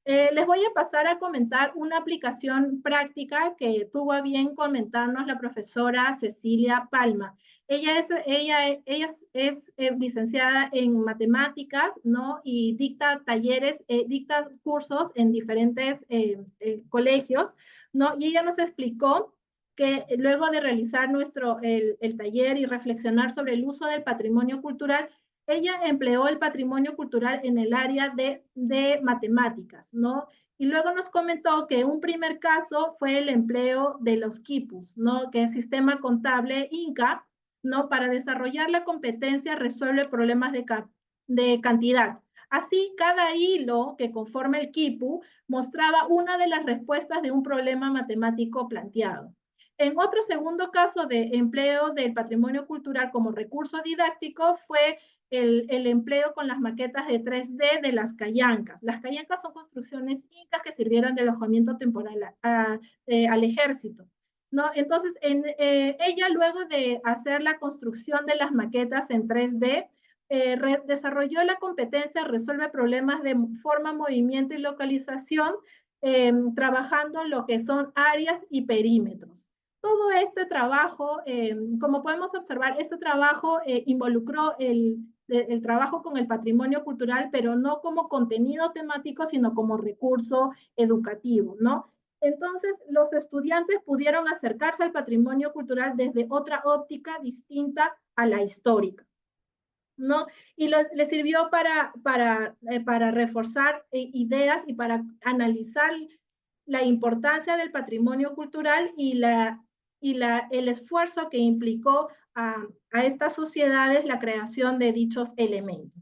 Les voy a pasar a comentar una aplicación práctica que tuvo a bien comentarnos la profesora Cecilia Palma. Ella es licenciada en matemáticas, ¿no? Y dicta talleres, dicta cursos en diferentes colegios, ¿no? Y ella nos explicó que luego de realizar el taller y reflexionar sobre el uso del patrimonio cultural, ella empleó el patrimonio cultural en el área de matemáticas, ¿no? Y luego nos comentó que un primer caso fue el empleo de los quipus, ¿no? Que es sistema contable Inca, ¿no? Para desarrollar la competencia resuelve problemas de cantidad. Así, cada hilo que conforma el quipu mostraba una de las respuestas de un problema matemático planteado. En otro segundo caso de empleo del patrimonio cultural como recurso didáctico fue el empleo con las maquetas de 3D de las callancas. Las callancas son construcciones incas que sirvieron de alojamiento temporal al ejército, ¿no? Entonces, ella luego de hacer la construcción de las maquetas en 3D, desarrolló la competencia, resuelve problemas de forma, movimiento y localización, trabajando en lo que son áreas y perímetros. Todo este trabajo, como podemos observar, este trabajo involucró el trabajo con el patrimonio cultural, pero no como contenido temático, sino como recurso educativo, ¿no? Entonces, los estudiantes pudieron acercarse al patrimonio cultural desde otra óptica distinta a la histórica, ¿no? Y les sirvió para reforzar ideas y para analizar la importancia del patrimonio cultural y el esfuerzo que implicó a estas sociedades la creación de dichos elementos.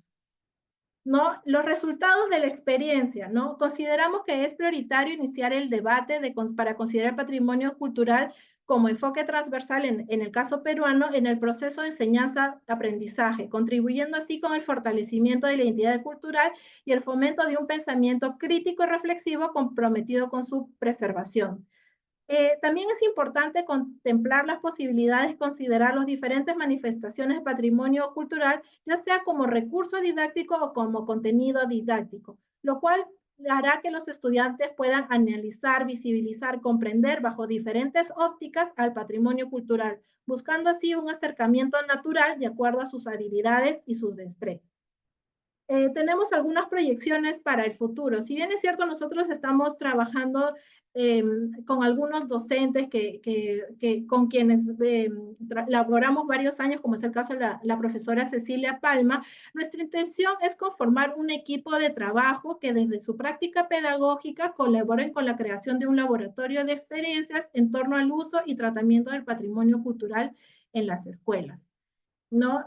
¿No? Los resultados de la experiencia, ¿no? Consideramos que es prioritario iniciar el debate para considerar patrimonio cultural como enfoque transversal en el caso peruano en el proceso de enseñanza-aprendizaje, contribuyendo así con el fortalecimiento de la identidad cultural y el fomento de un pensamiento crítico y reflexivo comprometido con su preservación. También es importante contemplar las posibilidades, considerar las diferentes manifestaciones de patrimonio cultural, ya sea como recurso didáctico o como contenido didáctico, lo cual hará que los estudiantes puedan analizar, visibilizar, comprender bajo diferentes ópticas al patrimonio cultural, buscando así un acercamiento natural de acuerdo a sus habilidades y sus destrezas. Tenemos algunas proyecciones para el futuro. Si bien es cierto, nosotros estamos trabajando con algunos docentes con quienes laboramos varios años, como es el caso de la profesora Cecilia Palma, nuestra intención es conformar un equipo de trabajo que desde su práctica pedagógica colaboren con la creación de un laboratorio de experiencias en torno al uso y tratamiento del patrimonio cultural en las escuelas, ¿no?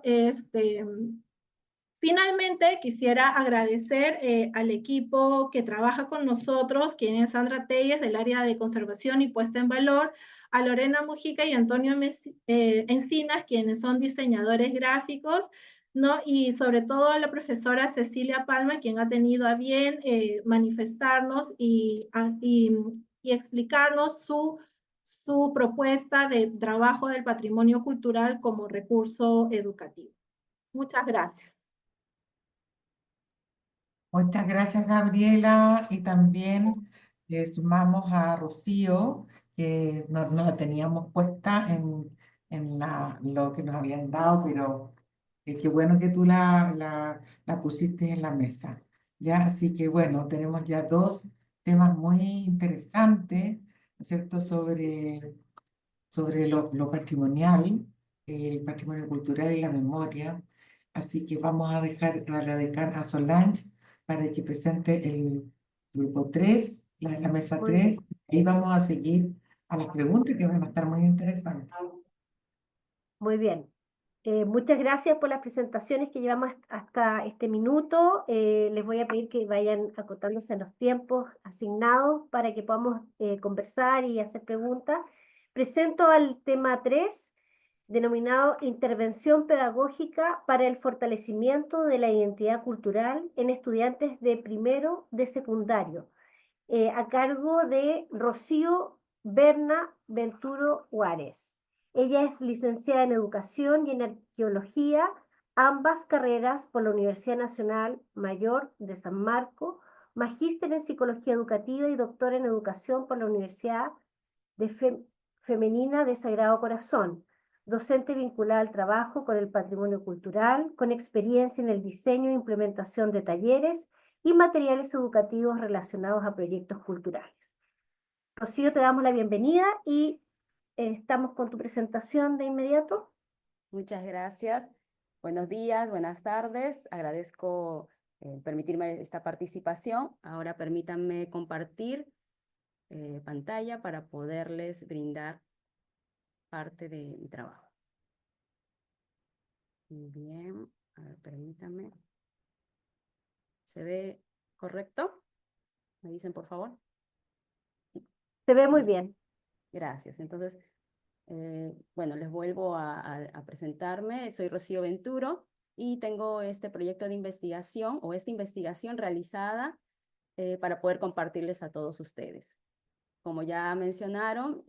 Finalmente, quisiera agradecer al equipo que trabaja con nosotros, quien es Sandra Telles, del área de conservación y puesta en valor, a Lorena Mujica y Antonio Encinas, quienes son diseñadores gráficos, ¿no? Y sobre todo a la profesora Cecilia Palma, quien ha tenido a bien manifestarnos y explicarnos su propuesta de trabajo del patrimonio cultural como recurso educativo. Muchas gracias. Muchas gracias, Gabriela. Y también sumamos a Rocío, que no la teníamos puesta en lo que nos habían dado, pero qué bueno que tú la pusiste en la mesa. ¿Ya? Así que bueno, tenemos ya dos temas muy interesantes, ¿no es cierto?, sobre lo patrimonial, el patrimonio cultural y la memoria. Así que vamos a dejar a la decana Solange para que presente el grupo 3, la mesa Muy bien. 3, y vamos a seguir a las preguntas que van a estar muy interesantes. Muy bien. Muchas gracias por las presentaciones que llevamos hasta este minuto. Les voy a pedir que vayan acotándose en los tiempos asignados para que podamos conversar y hacer preguntas. Presento al tema 3, denominado Intervención Pedagógica para el Fortalecimiento de la Identidad Cultural en Estudiantes de Primero de Secundario, a cargo de Rocío Berna Venturo Juárez. Ella es licenciada en Educación y en Arqueología, ambas carreras por la Universidad Nacional Mayor de San Marcos, magíster en Psicología Educativa y doctora en Educación por la Universidad Femenina de Sagrado Corazón, docente vinculada al trabajo con el patrimonio cultural, con experiencia en el diseño e implementación de talleres y materiales educativos relacionados a proyectos culturales. Rocío, te damos la bienvenida y estamos con tu presentación de inmediato. Muchas gracias. Buenos días, buenas tardes. Agradezco permitirme esta participación. Ahora permítanme compartir pantalla para poderles brindar parte de mi trabajo. Muy bien, a ver, permítanme. ¿Se ve correcto? ¿Me dicen, por favor? Sí. Se ve muy bien. Gracias. Entonces, bueno, les vuelvo a presentarme. Soy Rocío Venturo y tengo este proyecto de investigación o esta investigación realizada para poder compartirles a todos ustedes. Como ya mencionaron,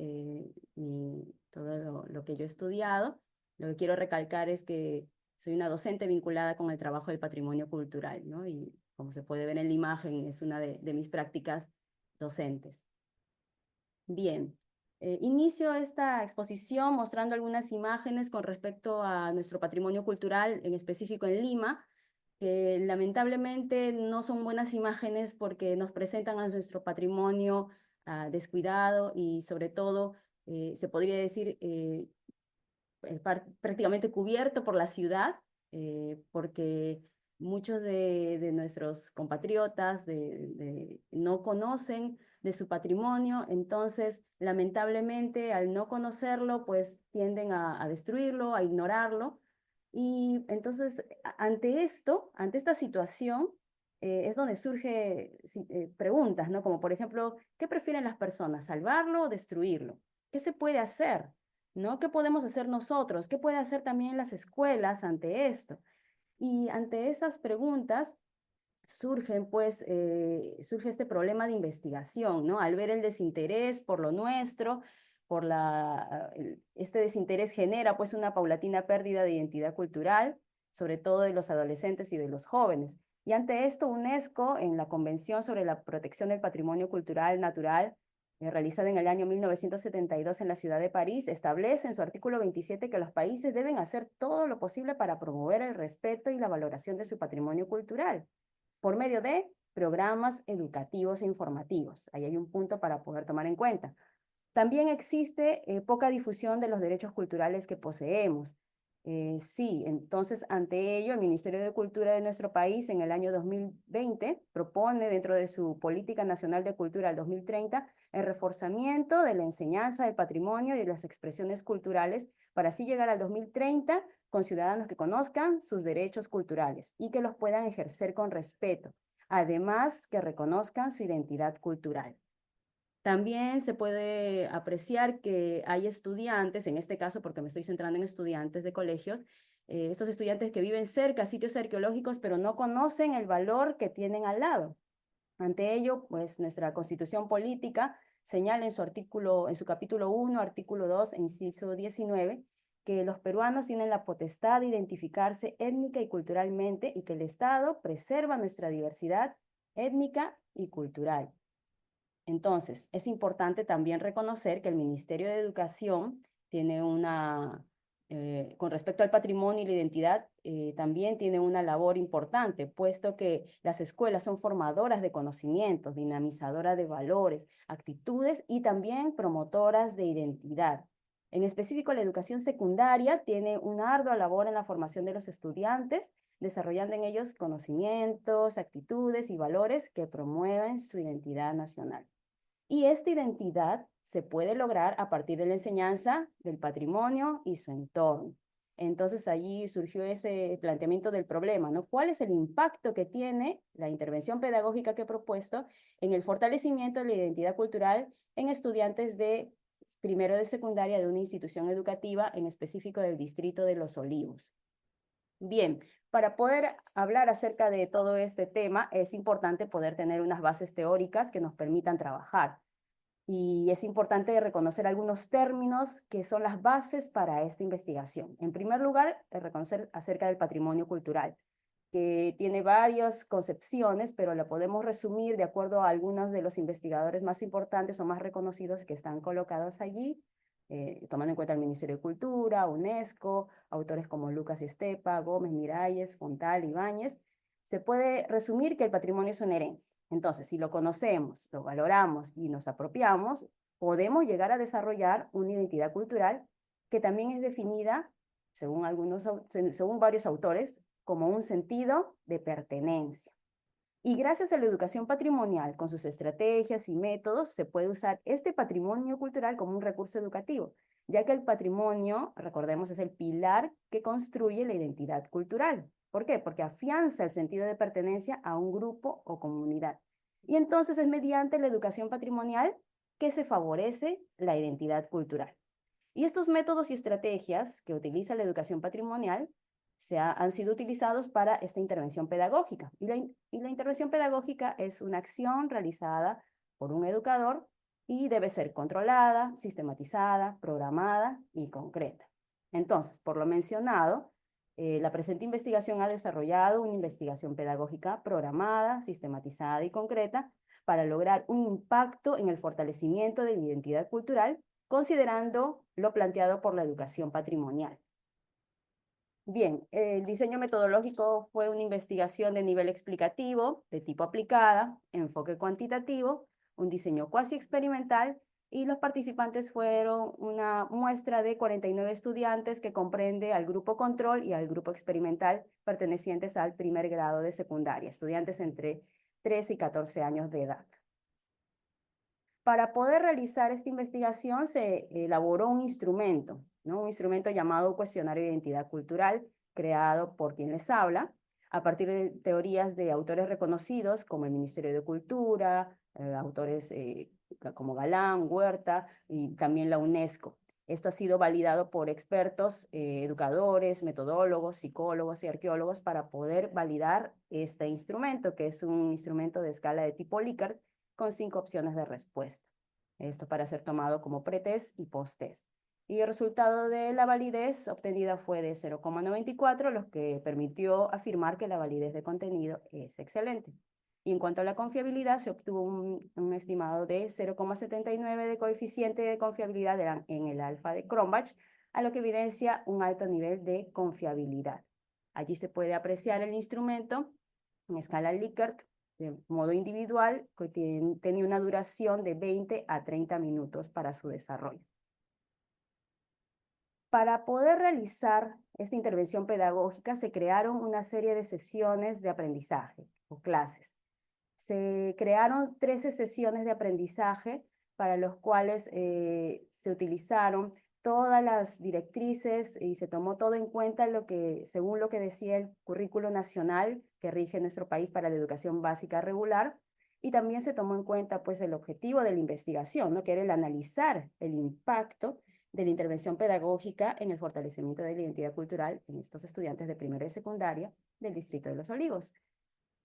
todo lo que yo he estudiado, lo que quiero recalcar es que soy una docente vinculada con el trabajo del patrimonio cultural, ¿no? Y como se puede ver en la imagen, es una de mis prácticas docentes. Bien, inicio esta exposición mostrando algunas imágenes con respecto a nuestro patrimonio cultural, en específico en Lima, que lamentablemente no son buenas imágenes porque nos presentan a nuestro patrimonio descuidado y sobre todo, se podría decir, prácticamente cubierto por la ciudad, porque muchos de nuestros compatriotas no conocen de su patrimonio, entonces lamentablemente al no conocerlo, pues tienden a destruirlo, a ignorarlo, y entonces ante esta situación, es donde surgen preguntas, ¿no? Como por ejemplo, ¿qué prefieren las personas, salvarlo o destruirlo? ¿qué se puede hacer? ¿No? ¿Qué podemos hacer nosotros? ¿Qué pueden hacer también las escuelas ante esto? Y ante esas preguntas surge este problema de investigación, ¿no? Al ver el desinterés por lo nuestro, este desinterés genera pues una paulatina pérdida de identidad cultural, sobre todo de los adolescentes y de los jóvenes. Y ante esto, UNESCO, en la Convención sobre la Protección del Patrimonio Cultural Natural, realizada en el año 1972 en la ciudad de París, establece en su artículo 27 que los países deben hacer todo lo posible para promover el respeto y la valoración de su patrimonio cultural por medio de programas educativos e informativos. Ahí hay un punto para poder tomar en cuenta. También existe poca difusión de los derechos culturales que poseemos. Sí, entonces ante ello el Ministerio de Cultura de nuestro país en el año 2020 propone dentro de su Política Nacional de Cultura al 2030 el reforzamiento de la enseñanza del patrimonio y de las expresiones culturales para así llegar al 2030 con ciudadanos que conozcan sus derechos culturales y que los puedan ejercer con respeto, además que reconozcan su identidad cultural. También se puede apreciar que hay estudiantes, en este caso porque me estoy centrando en estudiantes de colegios, estos estudiantes que viven cerca a sitios arqueológicos pero no conocen el valor que tienen al lado. Ante ello, pues nuestra Constitución Política señala en su capítulo 1, artículo 2, inciso 19, que los peruanos tienen la potestad de identificarse étnica y culturalmente y que el Estado preserva nuestra diversidad étnica y cultural. Entonces, es importante también reconocer que el Ministerio de Educación tiene con respecto al patrimonio y la identidad, también tiene una labor importante, puesto que las escuelas son formadoras de conocimientos, dinamizadoras de valores, actitudes y también promotoras de identidad. En específico, la educación secundaria tiene una ardua labor en la formación de los estudiantes, desarrollando en ellos conocimientos, actitudes y valores que promueven su identidad nacional. Y esta identidad se puede lograr a partir de la enseñanza del patrimonio y su entorno. Entonces allí surgió ese planteamiento del problema, ¿no? ¿Cuál es el impacto que tiene la intervención pedagógica que he propuesto en el fortalecimiento de la identidad cultural en estudiantes de primero de secundaria de una institución educativa, en específico del distrito de Los Olivos? Bien, para poder hablar acerca de todo este tema, es importante poder tener unas bases teóricas que nos permitan trabajar. Y es importante reconocer algunos términos que son las bases para esta investigación. En primer lugar, reconocer acerca del patrimonio cultural, que tiene varias concepciones, pero la podemos resumir de acuerdo a algunos de los investigadores más importantes o más reconocidos que están colocados allí, tomando en cuenta el Ministerio de Cultura, UNESCO, autores como Lucas Estepa, Gómez, Miralles, Fontal, Ibáñez. Se puede resumir que el patrimonio es una herencia. Entonces, si lo conocemos, lo valoramos y nos apropiamos, podemos llegar a desarrollar una identidad cultural que también es definida, según varios autores, como un sentido de pertenencia. Y gracias a la educación patrimonial, con sus estrategias y métodos, se puede usar este patrimonio cultural como un recurso educativo, ya que el patrimonio, recordemos, es el pilar que construye la identidad cultural. ¿Por qué? Porque afianza el sentido de pertenencia a un grupo o comunidad. Y entonces es mediante la educación patrimonial que se favorece la identidad cultural. Y estos métodos y estrategias que utiliza la educación patrimonial han sido utilizados para esta intervención pedagógica. Y la intervención pedagógica es una acción realizada por un educador y debe ser controlada, sistematizada, programada y concreta. Entonces, por lo mencionado, la presente investigación ha desarrollado una investigación pedagógica programada, sistematizada y concreta para lograr un impacto en el fortalecimiento de la identidad cultural, considerando lo planteado por la educación patrimonial. Bien, el diseño metodológico fue una investigación de nivel explicativo, de tipo aplicada, enfoque cuantitativo, un diseño cuasi experimental, y los participantes fueron una muestra de 49 estudiantes que comprende al grupo control y al grupo experimental pertenecientes al primer grado de secundaria, estudiantes entre 13 y 14 años de edad. Para poder realizar esta investigación se elaboró un instrumento, ¿no? Un instrumento llamado Cuestionario de Identidad Cultural, creado por quien les habla, a partir de teorías de autores reconocidos como el Ministerio de Cultura, autores como Galán, Huerta y también la UNESCO. Esto ha sido validado por expertos, educadores, metodólogos, psicólogos y arqueólogos para poder validar este instrumento, que es un instrumento de escala de tipo Likert con 5 opciones de respuesta. Esto para ser tomado como pretest y posttest. Y el resultado de la validez obtenida fue de 0,94, lo que permitió afirmar que la validez de contenido es excelente. Y en cuanto a la confiabilidad, se obtuvo un estimado de 0,79 de coeficiente de confiabilidad en el alfa de Cronbach, a lo que evidencia un alto nivel de confiabilidad. Allí se puede apreciar el instrumento en escala Likert de modo individual, que tenía una duración de 20 a 30 minutos para su desarrollo. Para poder realizar esta intervención pedagógica se crearon una serie de sesiones de aprendizaje o clases. Se crearon 13 sesiones de aprendizaje para los cuales se utilizaron todas las directrices y se tomó todo en cuenta según lo que decía el currículo nacional que rige nuestro país para la educación básica regular, y también se tomó en cuenta pues el objetivo de la investigación, ¿no? Que era el analizar el impacto de la intervención pedagógica en el fortalecimiento de la identidad cultural en estos estudiantes de primera y secundaria del Distrito de Los Olivos.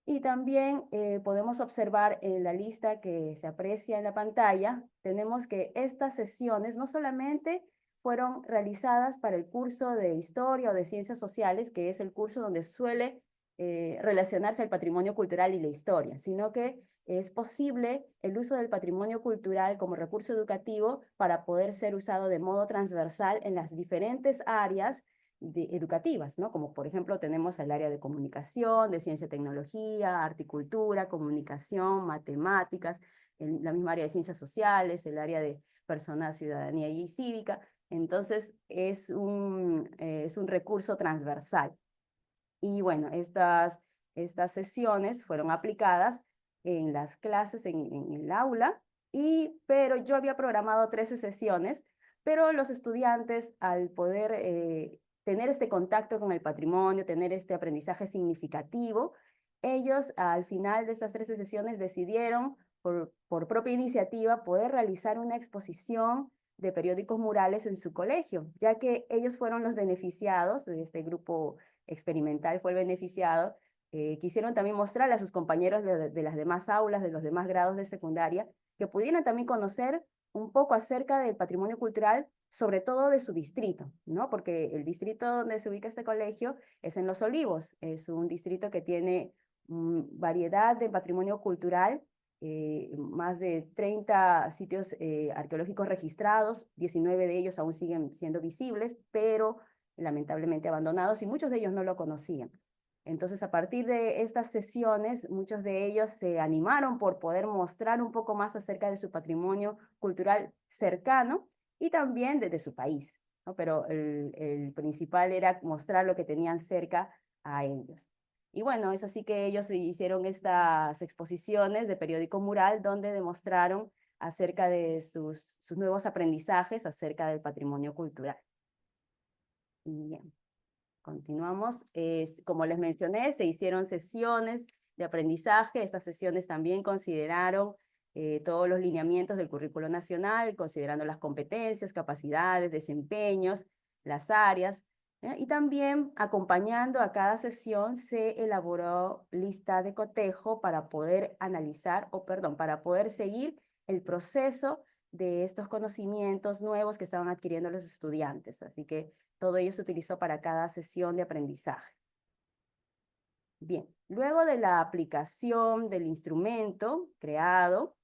Y también podemos observar en la lista que se aprecia en la pantalla, tenemos que estas sesiones no solamente fueron realizadas para el curso de Historia o de Ciencias Sociales, que es el curso donde suele relacionarse el patrimonio cultural y la historia, sino que es posible el uso del patrimonio cultural como recurso educativo para poder ser usado de modo transversal en las diferentes áreas educativas, ¿no? Como por ejemplo tenemos el área de comunicación, de ciencia y tecnología, articultura, comunicación, matemáticas, en la misma área de ciencias sociales, el área de personas, ciudadanía y cívica. Entonces es un recurso transversal. Y bueno, estas sesiones fueron aplicadas en las clases, en el aula, pero yo había programado 13 sesiones, pero los estudiantes al poder tener este contacto con el patrimonio, tener este aprendizaje significativo, ellos al final de estas 13 sesiones decidieron por propia iniciativa poder realizar una exposición de periódicos murales en su colegio, ya que ellos fueron los beneficiados de este grupo experimental, fue el beneficiado. Quisieron también mostrarle a sus compañeros de las demás aulas, de los demás grados de secundaria, que pudieran también conocer un poco acerca del patrimonio cultural, sobre todo de su distrito, ¿no? Porque el distrito donde se ubica este colegio es en Los Olivos, es un distrito que tiene variedad de patrimonio cultural, más de 30 sitios arqueológicos registrados, 19 de ellos aún siguen siendo visibles, pero lamentablemente abandonados, y muchos de ellos no lo conocían. Entonces, a partir de estas sesiones, muchos de ellos se animaron por poder mostrar un poco más acerca de su patrimonio cultural cercano y también de su país, ¿no? Pero el principal era mostrar lo que tenían cerca a ellos. Y bueno, es así que ellos hicieron estas exposiciones de periódico mural donde demostraron acerca de sus nuevos aprendizajes acerca del patrimonio cultural. Bien. Continuamos. Como les mencioné, se hicieron sesiones de aprendizaje. Estas sesiones también consideraron todos los lineamientos del currículo nacional, considerando las competencias, capacidades, desempeños, las áreas. Y también acompañando a cada sesión se elaboró lista de cotejo para poder analizar, para poder seguir el proceso de estos conocimientos nuevos que estaban adquiriendo los estudiantes. Así que todo ello se utilizó para cada sesión de aprendizaje. Bien, luego de la aplicación del instrumento creado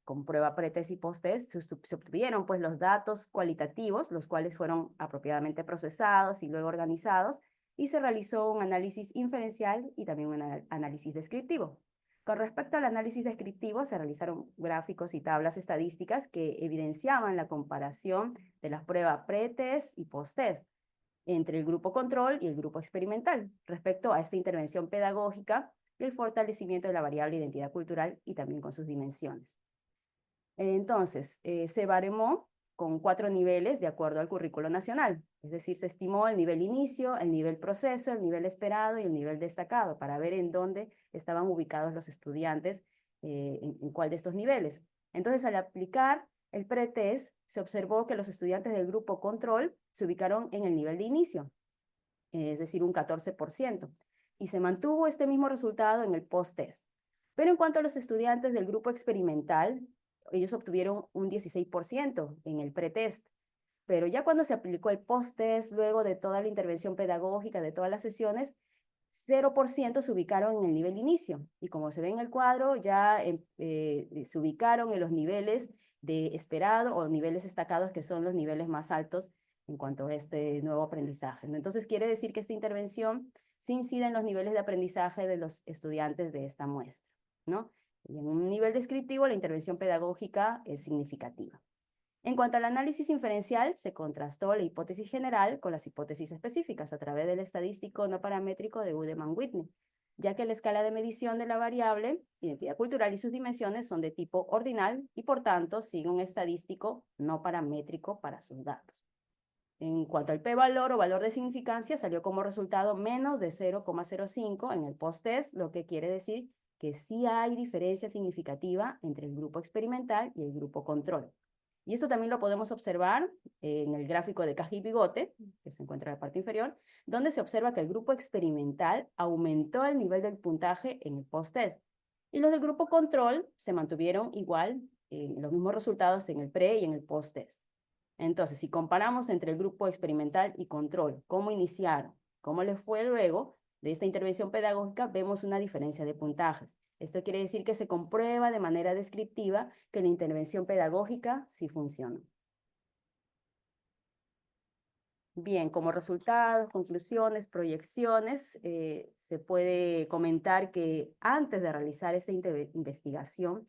con prueba pretest y posttest, se obtuvieron pues los datos cualitativos, los cuales fueron apropiadamente procesados y luego organizados, y se realizó un análisis inferencial y también un análisis descriptivo. Con respecto al análisis descriptivo, se realizaron gráficos y tablas estadísticas que evidenciaban la comparación de las pruebas pretest y posttest entre el grupo control y el grupo experimental respecto a esta intervención pedagógica y el fortalecimiento de la variable identidad cultural y también con sus dimensiones. Entonces, se baremó con 4 niveles de acuerdo al currículo nacional, es decir, se estimó el nivel inicio, el nivel proceso, el nivel esperado y el nivel destacado, para ver en dónde estaban ubicados los estudiantes, en cuál de estos niveles. Entonces, al aplicar el pretest, se observó que los estudiantes del grupo control se ubicaron en el nivel de inicio, es decir, un 14%, y se mantuvo este mismo resultado en el post-test. Pero en cuanto a los estudiantes del grupo experimental, ellos obtuvieron un 16% en el pretest, pero ya cuando se aplicó el post-test, luego de toda la intervención pedagógica, de todas las sesiones, 0% se ubicaron en el nivel inicio. Y como se ve en el cuadro, ya se ubicaron en los niveles de esperado o niveles destacados, que son los niveles más altos en cuanto a este nuevo aprendizaje, ¿no? Entonces, quiere decir que esta intervención sí incide en los niveles de aprendizaje de los estudiantes de esta muestra, ¿no? Y en un nivel descriptivo, la intervención pedagógica es significativa. En cuanto al análisis inferencial, se contrastó la hipótesis general con las hipótesis específicas a través del estadístico no paramétrico de Udemann-Whitney, ya que la escala de medición de la variable identidad cultural y sus dimensiones son de tipo ordinal y por tanto sigue un estadístico no paramétrico para sus datos. En cuanto al p-valor o valor de significancia, salió como resultado menos de 0,05 en el post-test, lo que quiere decir que sí hay diferencia significativa entre el grupo experimental y el grupo control. Y esto también lo podemos observar en el gráfico de caja y bigote, que se encuentra en la parte inferior, donde se observa que el grupo experimental aumentó el nivel del puntaje en el post-test. Y los del grupo control se mantuvieron igual, los mismos resultados en el pre y en el post-test. Entonces, si comparamos entre el grupo experimental y control, cómo iniciaron, cómo les fue luego de esta intervención pedagógica, vemos una diferencia de puntajes. Esto quiere decir que se comprueba de manera descriptiva que la intervención pedagógica sí funciona. Bien, como resultados, conclusiones, proyecciones, se puede comentar que antes de realizar esta investigación,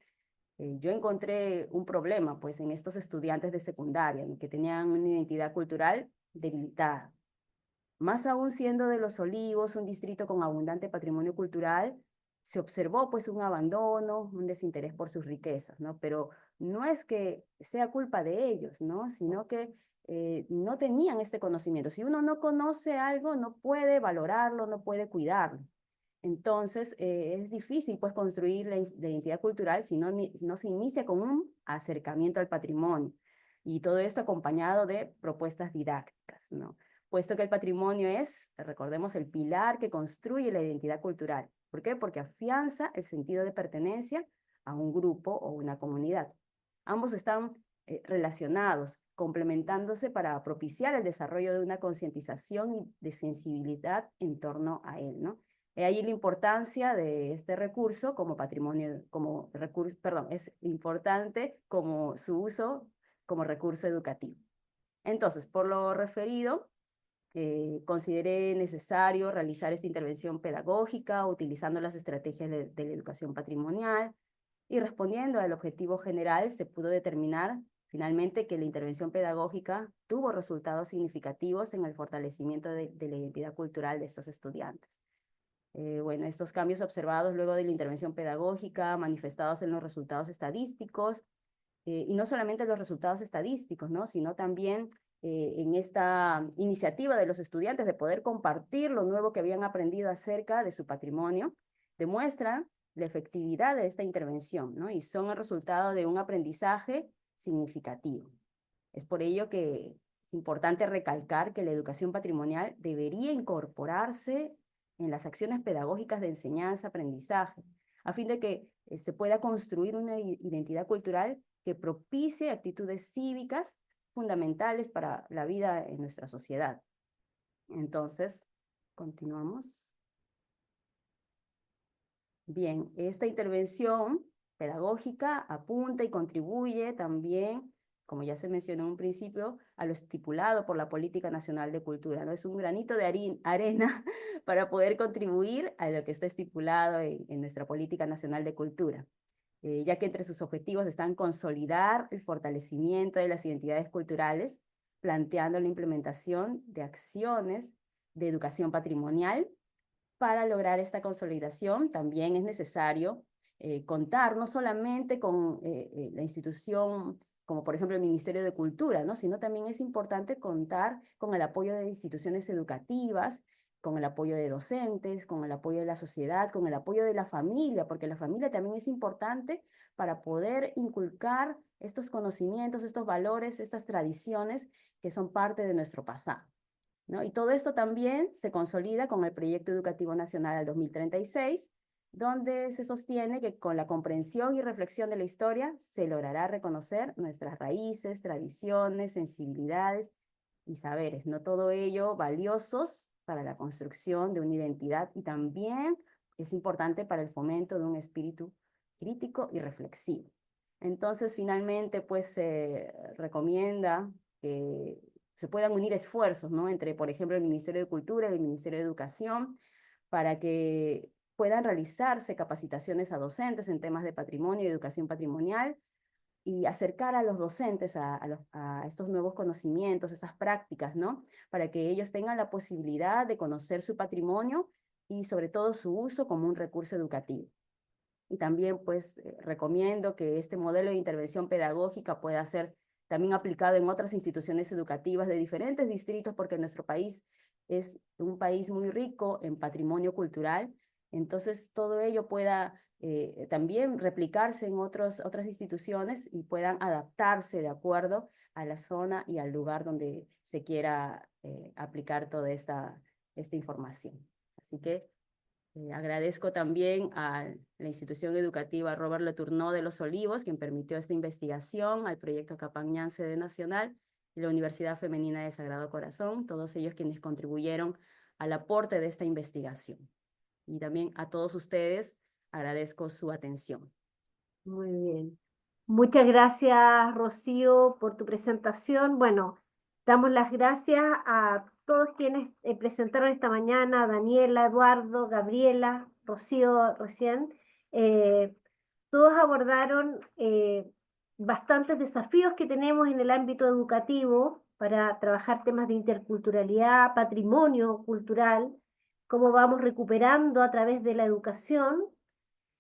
yo encontré un problema pues, en estos estudiantes de secundaria, ¿no? Que tenían una identidad cultural debilitada. Más aún siendo de Los Olivos, un distrito con abundante patrimonio cultural, se observó pues un abandono, un desinterés por sus riquezas, ¿no? Pero no es que sea culpa de ellos, ¿no? Sino que no tenían este conocimiento. Si uno no conoce algo, no puede valorarlo, no puede cuidarlo. Entonces, es difícil pues construir la identidad cultural si no se inicia con un acercamiento al patrimonio. Y todo esto acompañado de propuestas didácticas, ¿no? Puesto que el patrimonio es, recordemos, el pilar que construye la identidad cultural. ¿Por qué? Porque afianza el sentido de pertenencia a un grupo o una comunidad. Ambos están relacionados, complementándose para propiciar el desarrollo de una concientización y de sensibilidad en torno a él, ¿no? Ahí la importancia de este recurso como patrimonio, como recurso, perdón, es importante como su uso como recurso educativo. Entonces, por lo referido, consideré necesario realizar esta intervención pedagógica utilizando las estrategias de la educación patrimonial y respondiendo al objetivo general se pudo determinar finalmente que la intervención pedagógica tuvo resultados significativos en el fortalecimiento de la identidad cultural de estos estudiantes. Bueno, estos cambios observados luego de la intervención pedagógica, manifestados en los resultados estadísticos, y no solamente los resultados estadísticos, ¿no? Sino también en esta iniciativa de los estudiantes de poder compartir lo nuevo que habían aprendido acerca de su patrimonio, demuestra la efectividad de esta intervención, ¿no? Y son el resultado de un aprendizaje significativo. Es por ello que es importante recalcar que la educación patrimonial debería incorporarse en las acciones pedagógicas de enseñanza-aprendizaje, a fin de que se pueda construir una identidad cultural que propicie actitudes cívicas fundamentales para la vida en nuestra sociedad. Entonces, continuamos. Bien, esta intervención pedagógica apunta y contribuye también, como ya se mencionó en un principio, a lo estipulado por la Política Nacional de Cultura, ¿no? Es un granito de arena para poder contribuir a lo que está estipulado en nuestra Política Nacional de Cultura, ya que entre sus objetivos están consolidar el fortalecimiento de las identidades culturales, planteando la implementación de acciones de educación patrimonial. Para lograr esta consolidación también es necesario contar no solamente con la institución como por ejemplo el Ministerio de Cultura, ¿no? Sino también es importante contar con el apoyo de instituciones educativas con el apoyo de docentes, con el apoyo de la sociedad, con el apoyo de la familia, porque la familia también es importante para poder inculcar estos conocimientos, estos valores, estas tradiciones que son parte de nuestro pasado, ¿no? Y todo esto también se consolida con el Proyecto Educativo Nacional al 2036, donde se sostiene que con la comprensión y reflexión de la historia se logrará reconocer nuestras raíces, tradiciones, sensibilidades y saberes, ¿no? Todo ello valiosos para la construcción de una identidad y también es importante para el fomento de un espíritu crítico y reflexivo. Entonces, finalmente, pues se recomienda que se puedan unir esfuerzos, ¿no? Entre, por ejemplo, el Ministerio de Cultura y el Ministerio de Educación para que puedan realizarse capacitaciones a docentes en temas de patrimonio y educación patrimonial y acercar a los docentes a estos nuevos conocimientos, esas prácticas, ¿no? Para que ellos tengan la posibilidad de conocer su patrimonio y sobre todo su uso como un recurso educativo. Y también pues recomiendo que este modelo de intervención pedagógica pueda ser también aplicado en otras instituciones educativas de diferentes distritos porque nuestro país es un país muy rico en patrimonio cultural, entonces todo ello pueda también replicarse en otras instituciones y puedan adaptarse de acuerdo a la zona y al lugar donde se quiera aplicar toda esta información. Así que agradezco también a la institución educativa Robert Letourneau de Los Olivos, quien permitió esta investigación, al proyecto Capangnan Sede Nacional y la Universidad Femenina de Sagrado Corazón, todos ellos quienes contribuyeron al aporte de esta investigación. Y también a todos ustedes agradezco su atención. Muy bien. Muchas gracias, Rocío, por tu presentación. Bueno, damos las gracias a todos quienes presentaron esta mañana, Daniela, Eduardo, Gabriela, Rocío recién. Todos abordaron bastantes desafíos que tenemos en el ámbito educativo para trabajar temas de interculturalidad, patrimonio cultural, cómo vamos recuperando a través de la educación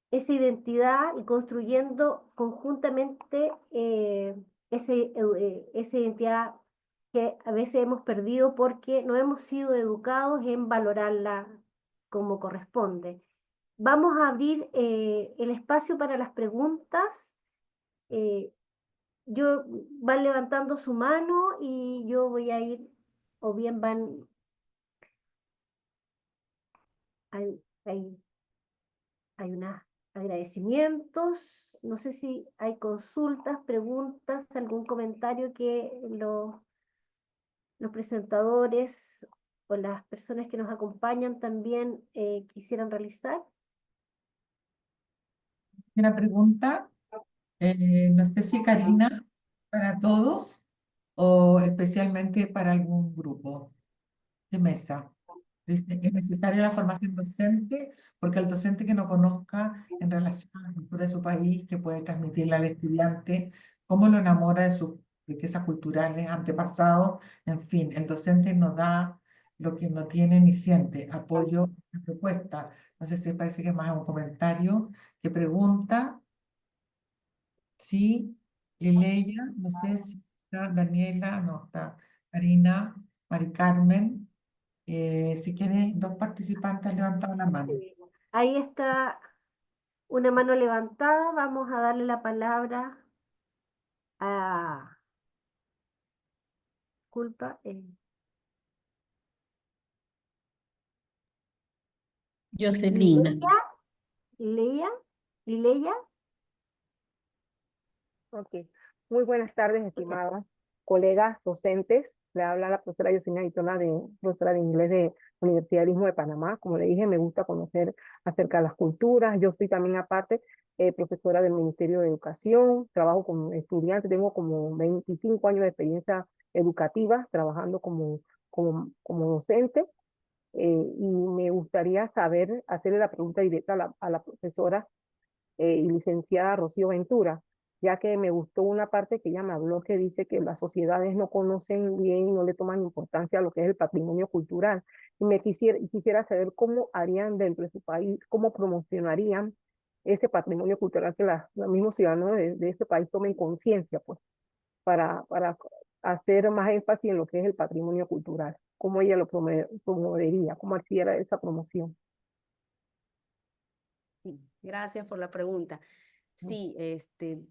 esa identidad y construyendo conjuntamente esa identidad que a veces hemos perdido porque no hemos sido educados en valorarla como corresponde. Vamos a abrir el espacio para las preguntas. Van levantando su mano y yo voy a ir, o bien van... Hay unos agradecimientos, no sé si hay consultas, preguntas, algún comentario que los presentadores o las personas que nos acompañan también quisieran realizar. Una pregunta, no sé si Karina, para todos o especialmente para algún grupo de mesa. Dice, es necesaria la formación docente porque el docente que no conozca en relación a la cultura de su país, que puede transmitirle al estudiante cómo lo enamora de sus riquezas culturales, antepasados, en fin, el docente no da lo que no tiene ni siente, apoyo a la propuesta. No sé si parece que es más un comentario que pregunta, sí, Lileya, no sé si está Daniela, no está Karina, Mari Carmen. Si quieren, dos participantes han levantado la mano. Sí. Ahí está una mano levantada. Vamos a darle la palabra a... Disculpa. Jocelina. Lileya. Ok. Muy buenas tardes, estimadas colegas docentes. Le habla la profesora Jocelina Aitona, profesora de inglés de la Universidad del Istmo de Panamá. Como le dije, me gusta conocer acerca de las culturas. Yo soy también aparte profesora del Ministerio de Educación. Trabajo con estudiantes. Tengo como 25 años de experiencia educativa trabajando como docente. Y me gustaría saber, hacerle la pregunta directa a la profesora y licenciada Rocío Ventura, ya que me gustó una parte que ella me habló que dice que las sociedades no conocen bien y no le toman importancia a lo que es el patrimonio cultural. Y quisiera saber cómo harían dentro de su país, cómo promocionarían ese patrimonio cultural, que los mismos ciudadanos de este país tomen conciencia, pues, para hacer más énfasis en lo que es el patrimonio cultural. ¿Cómo ella lo promovería? ¿Cómo hiciera esa promoción? Sí, gracias por la pregunta. Sí,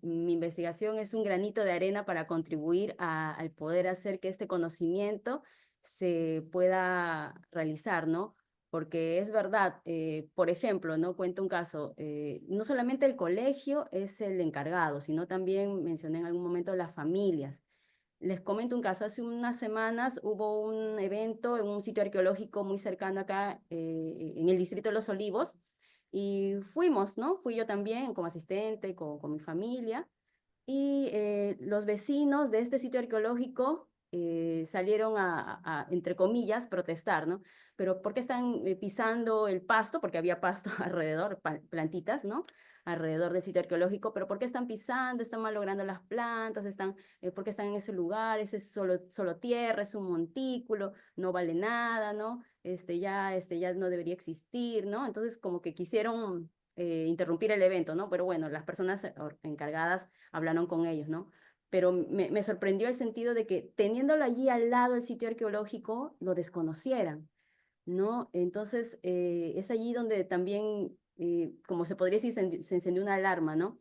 mi investigación es un granito de arena para contribuir al poder hacer que este conocimiento se pueda realizar, ¿no? Porque es verdad, por ejemplo, ¿no? Cuento un caso, no solamente el colegio es el encargado, sino también mencioné en algún momento las familias. Les comento un caso, hace unas semanas hubo un evento en un sitio arqueológico muy cercano acá, en el distrito de Los Olivos, y fuimos, ¿no? Fui yo también como asistente, con mi familia, y los vecinos de este sitio arqueológico salieron entre comillas, protestar, ¿no? Pero ¿por qué están pisando el pasto? Porque había pasto alrededor, plantitas, ¿no? Alrededor del sitio arqueológico, pero ¿por qué están pisando? Están malogrando las plantas, ¿por qué están en ese lugar? Ese es solo tierra, es un montículo, no vale nada, ¿no? Ya no debería existir, ¿no? Entonces como que quisieron interrumpir el evento, ¿no? Pero bueno, las personas encargadas hablaron con ellos, ¿no? Pero me sorprendió el sentido de que teniéndolo allí al lado el sitio arqueológico, lo desconocieran, ¿no? Entonces, es allí donde también, como se podría decir, se encendió una alarma, ¿no?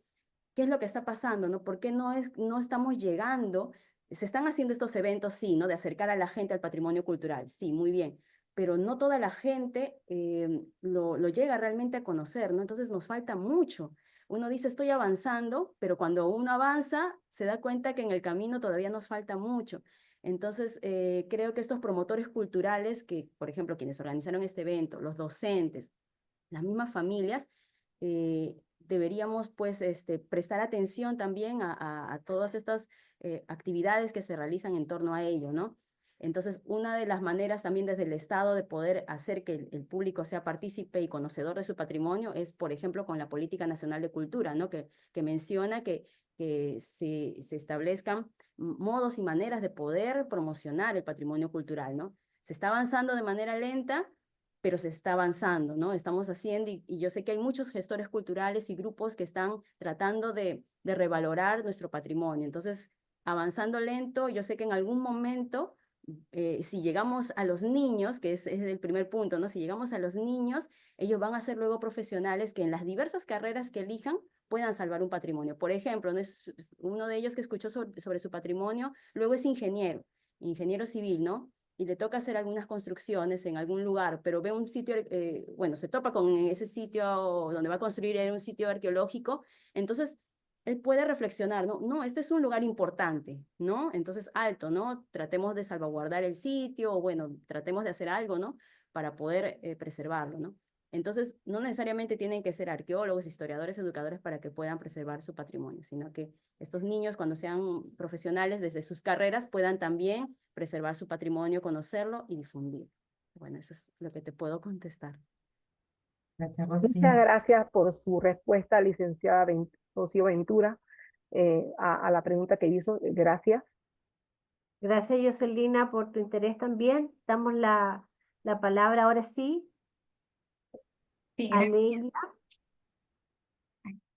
¿Qué es lo que está pasando, no? ¿Por qué no estamos llegando? Se están haciendo estos eventos, sí, ¿no? De acercar a la gente al patrimonio cultural, sí, muy bien, pero no toda la gente lo llega realmente a conocer, ¿no? Entonces nos falta mucho. Uno dice, estoy avanzando, pero cuando uno avanza, se da cuenta que en el camino todavía nos falta mucho. Entonces, creo que estos promotores culturales, que, por ejemplo, quienes organizaron este evento, los docentes, las mismas familias, deberíamos pues prestar atención también a todas estas actividades que se realizan en torno a ello, ¿no? Entonces, una de las maneras también desde el Estado de poder hacer que el público sea partícipe y conocedor de su patrimonio es, por ejemplo, con la Política Nacional de Cultura, ¿no? Que menciona que se establezcan modos y maneras de poder promocionar el patrimonio cultural, ¿no? Se está avanzando de manera lenta, pero se está avanzando, ¿no? Estamos haciendo, y yo sé que hay muchos gestores culturales y grupos que están tratando de revalorar nuestro patrimonio. Entonces, avanzando lento, yo sé que en algún momento, si llegamos a los niños, que es el primer punto, ¿no? Si llegamos a los niños, ellos van a ser luego profesionales que en las diversas carreras que elijan puedan salvar un patrimonio. Por ejemplo, ¿no? Es uno de ellos que escuchó sobre su patrimonio, luego es ingeniero civil, ¿no? Y le toca hacer algunas construcciones en algún lugar, pero ve un sitio, bueno, se topa con ese sitio donde va a construir en un sitio arqueológico, entonces él puede reflexionar, ¿no? No, este es un lugar importante, ¿no? Entonces, alto, ¿no? Tratemos de salvaguardar el sitio, o bueno, tratemos de hacer algo, ¿no? Para poder preservarlo, ¿no? Entonces, no necesariamente tienen que ser arqueólogos, historiadores, educadores para que puedan preservar su patrimonio, sino que estos niños, cuando sean profesionales desde sus carreras, puedan también preservar su patrimonio, conocerlo y difundir. Bueno, eso es lo que te puedo contestar. Gracias, Muchas Rosy. gracias por su respuesta, licenciada Rocío Ventura, a la pregunta que hizo. Gracias. Gracias, Jocelina, por tu interés también. Damos la palabra ahora sí Sí, a gracias. Leila.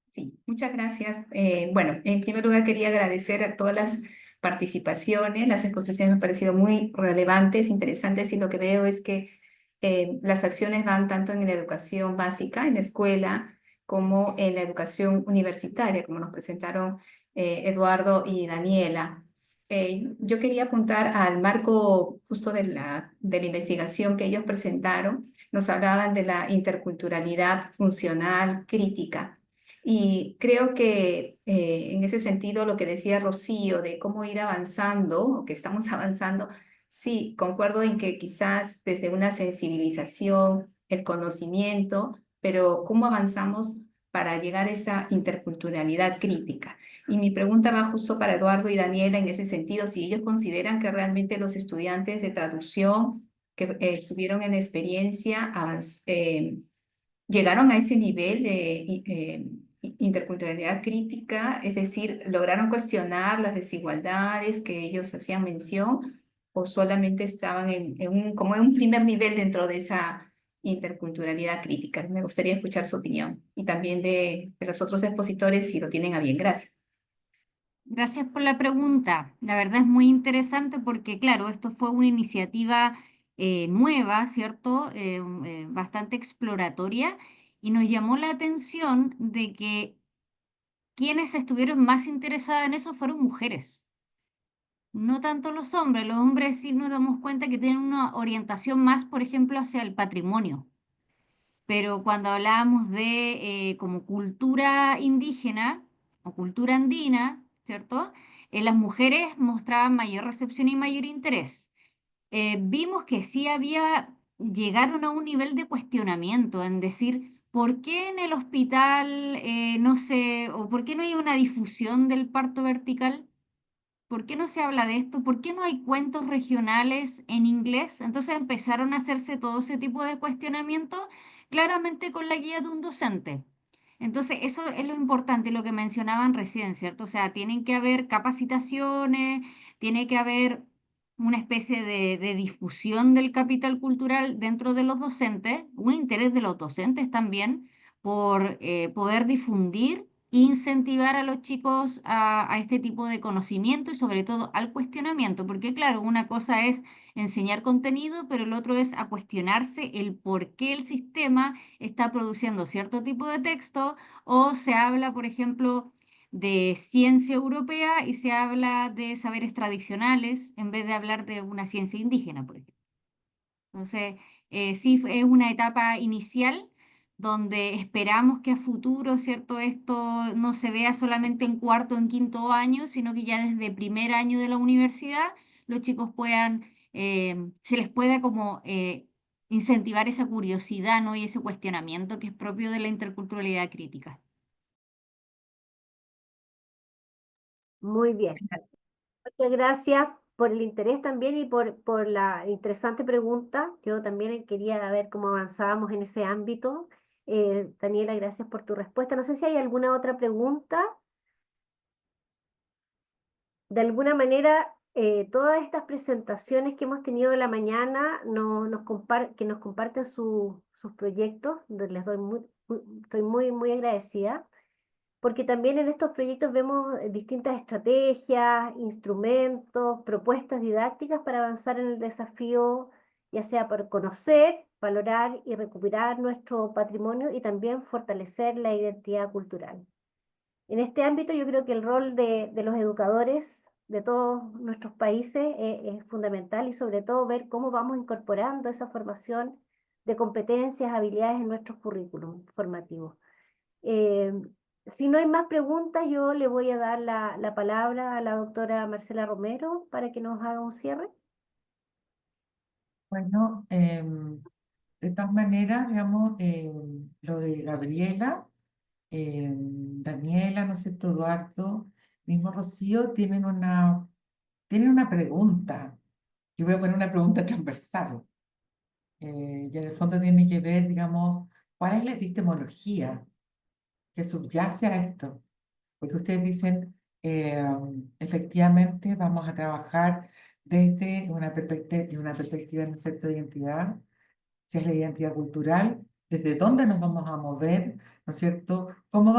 Sí, muchas gracias. Bueno, en primer lugar quería agradecer a todas las participaciones. Las exposiciones me han parecido muy relevantes, interesantes, y lo que veo es que las acciones van tanto en la educación básica, en la escuela, como en la educación universitaria, como nos presentaron Eduardo y Daniela. Yo quería apuntar al marco justo de la investigación que ellos presentaron. Nos hablaban de la interculturalidad funcional crítica. Y creo que en ese sentido lo que decía Rocío de cómo ir avanzando, o que estamos avanzando, sí, concuerdo en que quizás desde una sensibilización, el conocimiento, pero cómo avanzamos para llegar a esa interculturalidad crítica. Y mi pregunta va justo para Eduardo y Daniela en ese sentido, si ellos consideran que realmente los estudiantes de traducción que estuvieron en experiencia llegaron a ese nivel de interculturalidad crítica, es decir, lograron cuestionar las desigualdades que ellos hacían mención, o solamente estaban como en un primer nivel dentro de esa interculturalidad crítica. Me gustaría escuchar su opinión y también de los otros expositores si lo tienen a bien. Gracias. Gracias por la pregunta. La verdad es muy interesante porque, claro, esto fue una iniciativa nueva, ¿cierto? Bastante exploratoria y nos llamó la atención de que quienes estuvieron más interesadas en eso fueron mujeres, no tanto los hombres. Los hombres sí nos damos cuenta que tienen una orientación más, por ejemplo, hacia el patrimonio. Pero cuando hablábamos de como cultura indígena o cultura andina, ¿cierto? Las mujeres mostraban mayor recepción y mayor interés. Vimos que sí llegaron a un nivel de cuestionamiento en decir, ¿por qué en el hospital no sé, o por qué no hay una difusión del parto vertical? ¿Por qué no se habla de esto? ¿Por qué no hay cuentos regionales en inglés? Entonces empezaron a hacerse todo ese tipo de cuestionamientos, claramente con la guía de un docente. Entonces, eso es lo importante, lo que mencionaban recién, ¿cierto? O sea, tienen que haber capacitaciones, tiene que haber una especie de difusión del capital cultural dentro de los docentes, un interés de los docentes también por poder difundir e incentivar a los chicos a este tipo de conocimiento y sobre todo al cuestionamiento, porque claro, una cosa es enseñar contenido, pero el otro es a cuestionarse el por qué el sistema está produciendo cierto tipo de texto o se habla, por ejemplo, de ciencia europea y se habla de saberes tradicionales en vez de hablar de una ciencia indígena, por ejemplo. Entonces, sí, es una etapa inicial donde esperamos que a futuro, ¿cierto? Esto no se vea solamente en cuarto o en quinto año, sino que ya desde primer año de la universidad los chicos puedan, se les pueda como incentivar esa curiosidad, ¿no? Y ese cuestionamiento que es propio de la interculturalidad crítica. Muy bien. Muchas gracias por el interés también y por la interesante pregunta. Yo también quería ver cómo avanzábamos en ese ámbito. Daniela, gracias por tu respuesta. No sé si hay alguna otra pregunta. De alguna manera, todas estas presentaciones que hemos tenido en la mañana que nos comparten sus proyectos, les doy estoy muy agradecida, porque también en estos proyectos vemos distintas estrategias, instrumentos, propuestas didácticas para avanzar en el desafío, ya sea por conocer, valorar y recuperar nuestro patrimonio y también fortalecer la identidad cultural. En este ámbito yo creo que el rol de los educadores de todos nuestros países es fundamental y sobre todo ver cómo vamos incorporando esa formación de competencias, habilidades en nuestros currículums formativos. Eh, si no hay más preguntas, yo le voy a dar la palabra a la doctora Marcela Romero para que nos haga un cierre. Bueno, de todas maneras, digamos, lo de Gabriela, Daniela, ¿no es cierto? Eduardo, mismo Rocío, tienen una pregunta. Yo voy a poner una pregunta transversal. Y en el fondo tiene que ver, digamos, cuál es la epistemología que subyace a esto. Porque ustedes dicen, efectivamente, vamos a trabajar desde una perspectiva, ¿no es cierto?, de identidad, si es la identidad cultural, desde dónde nos vamos a mover, ¿no es cierto? ¿Cómo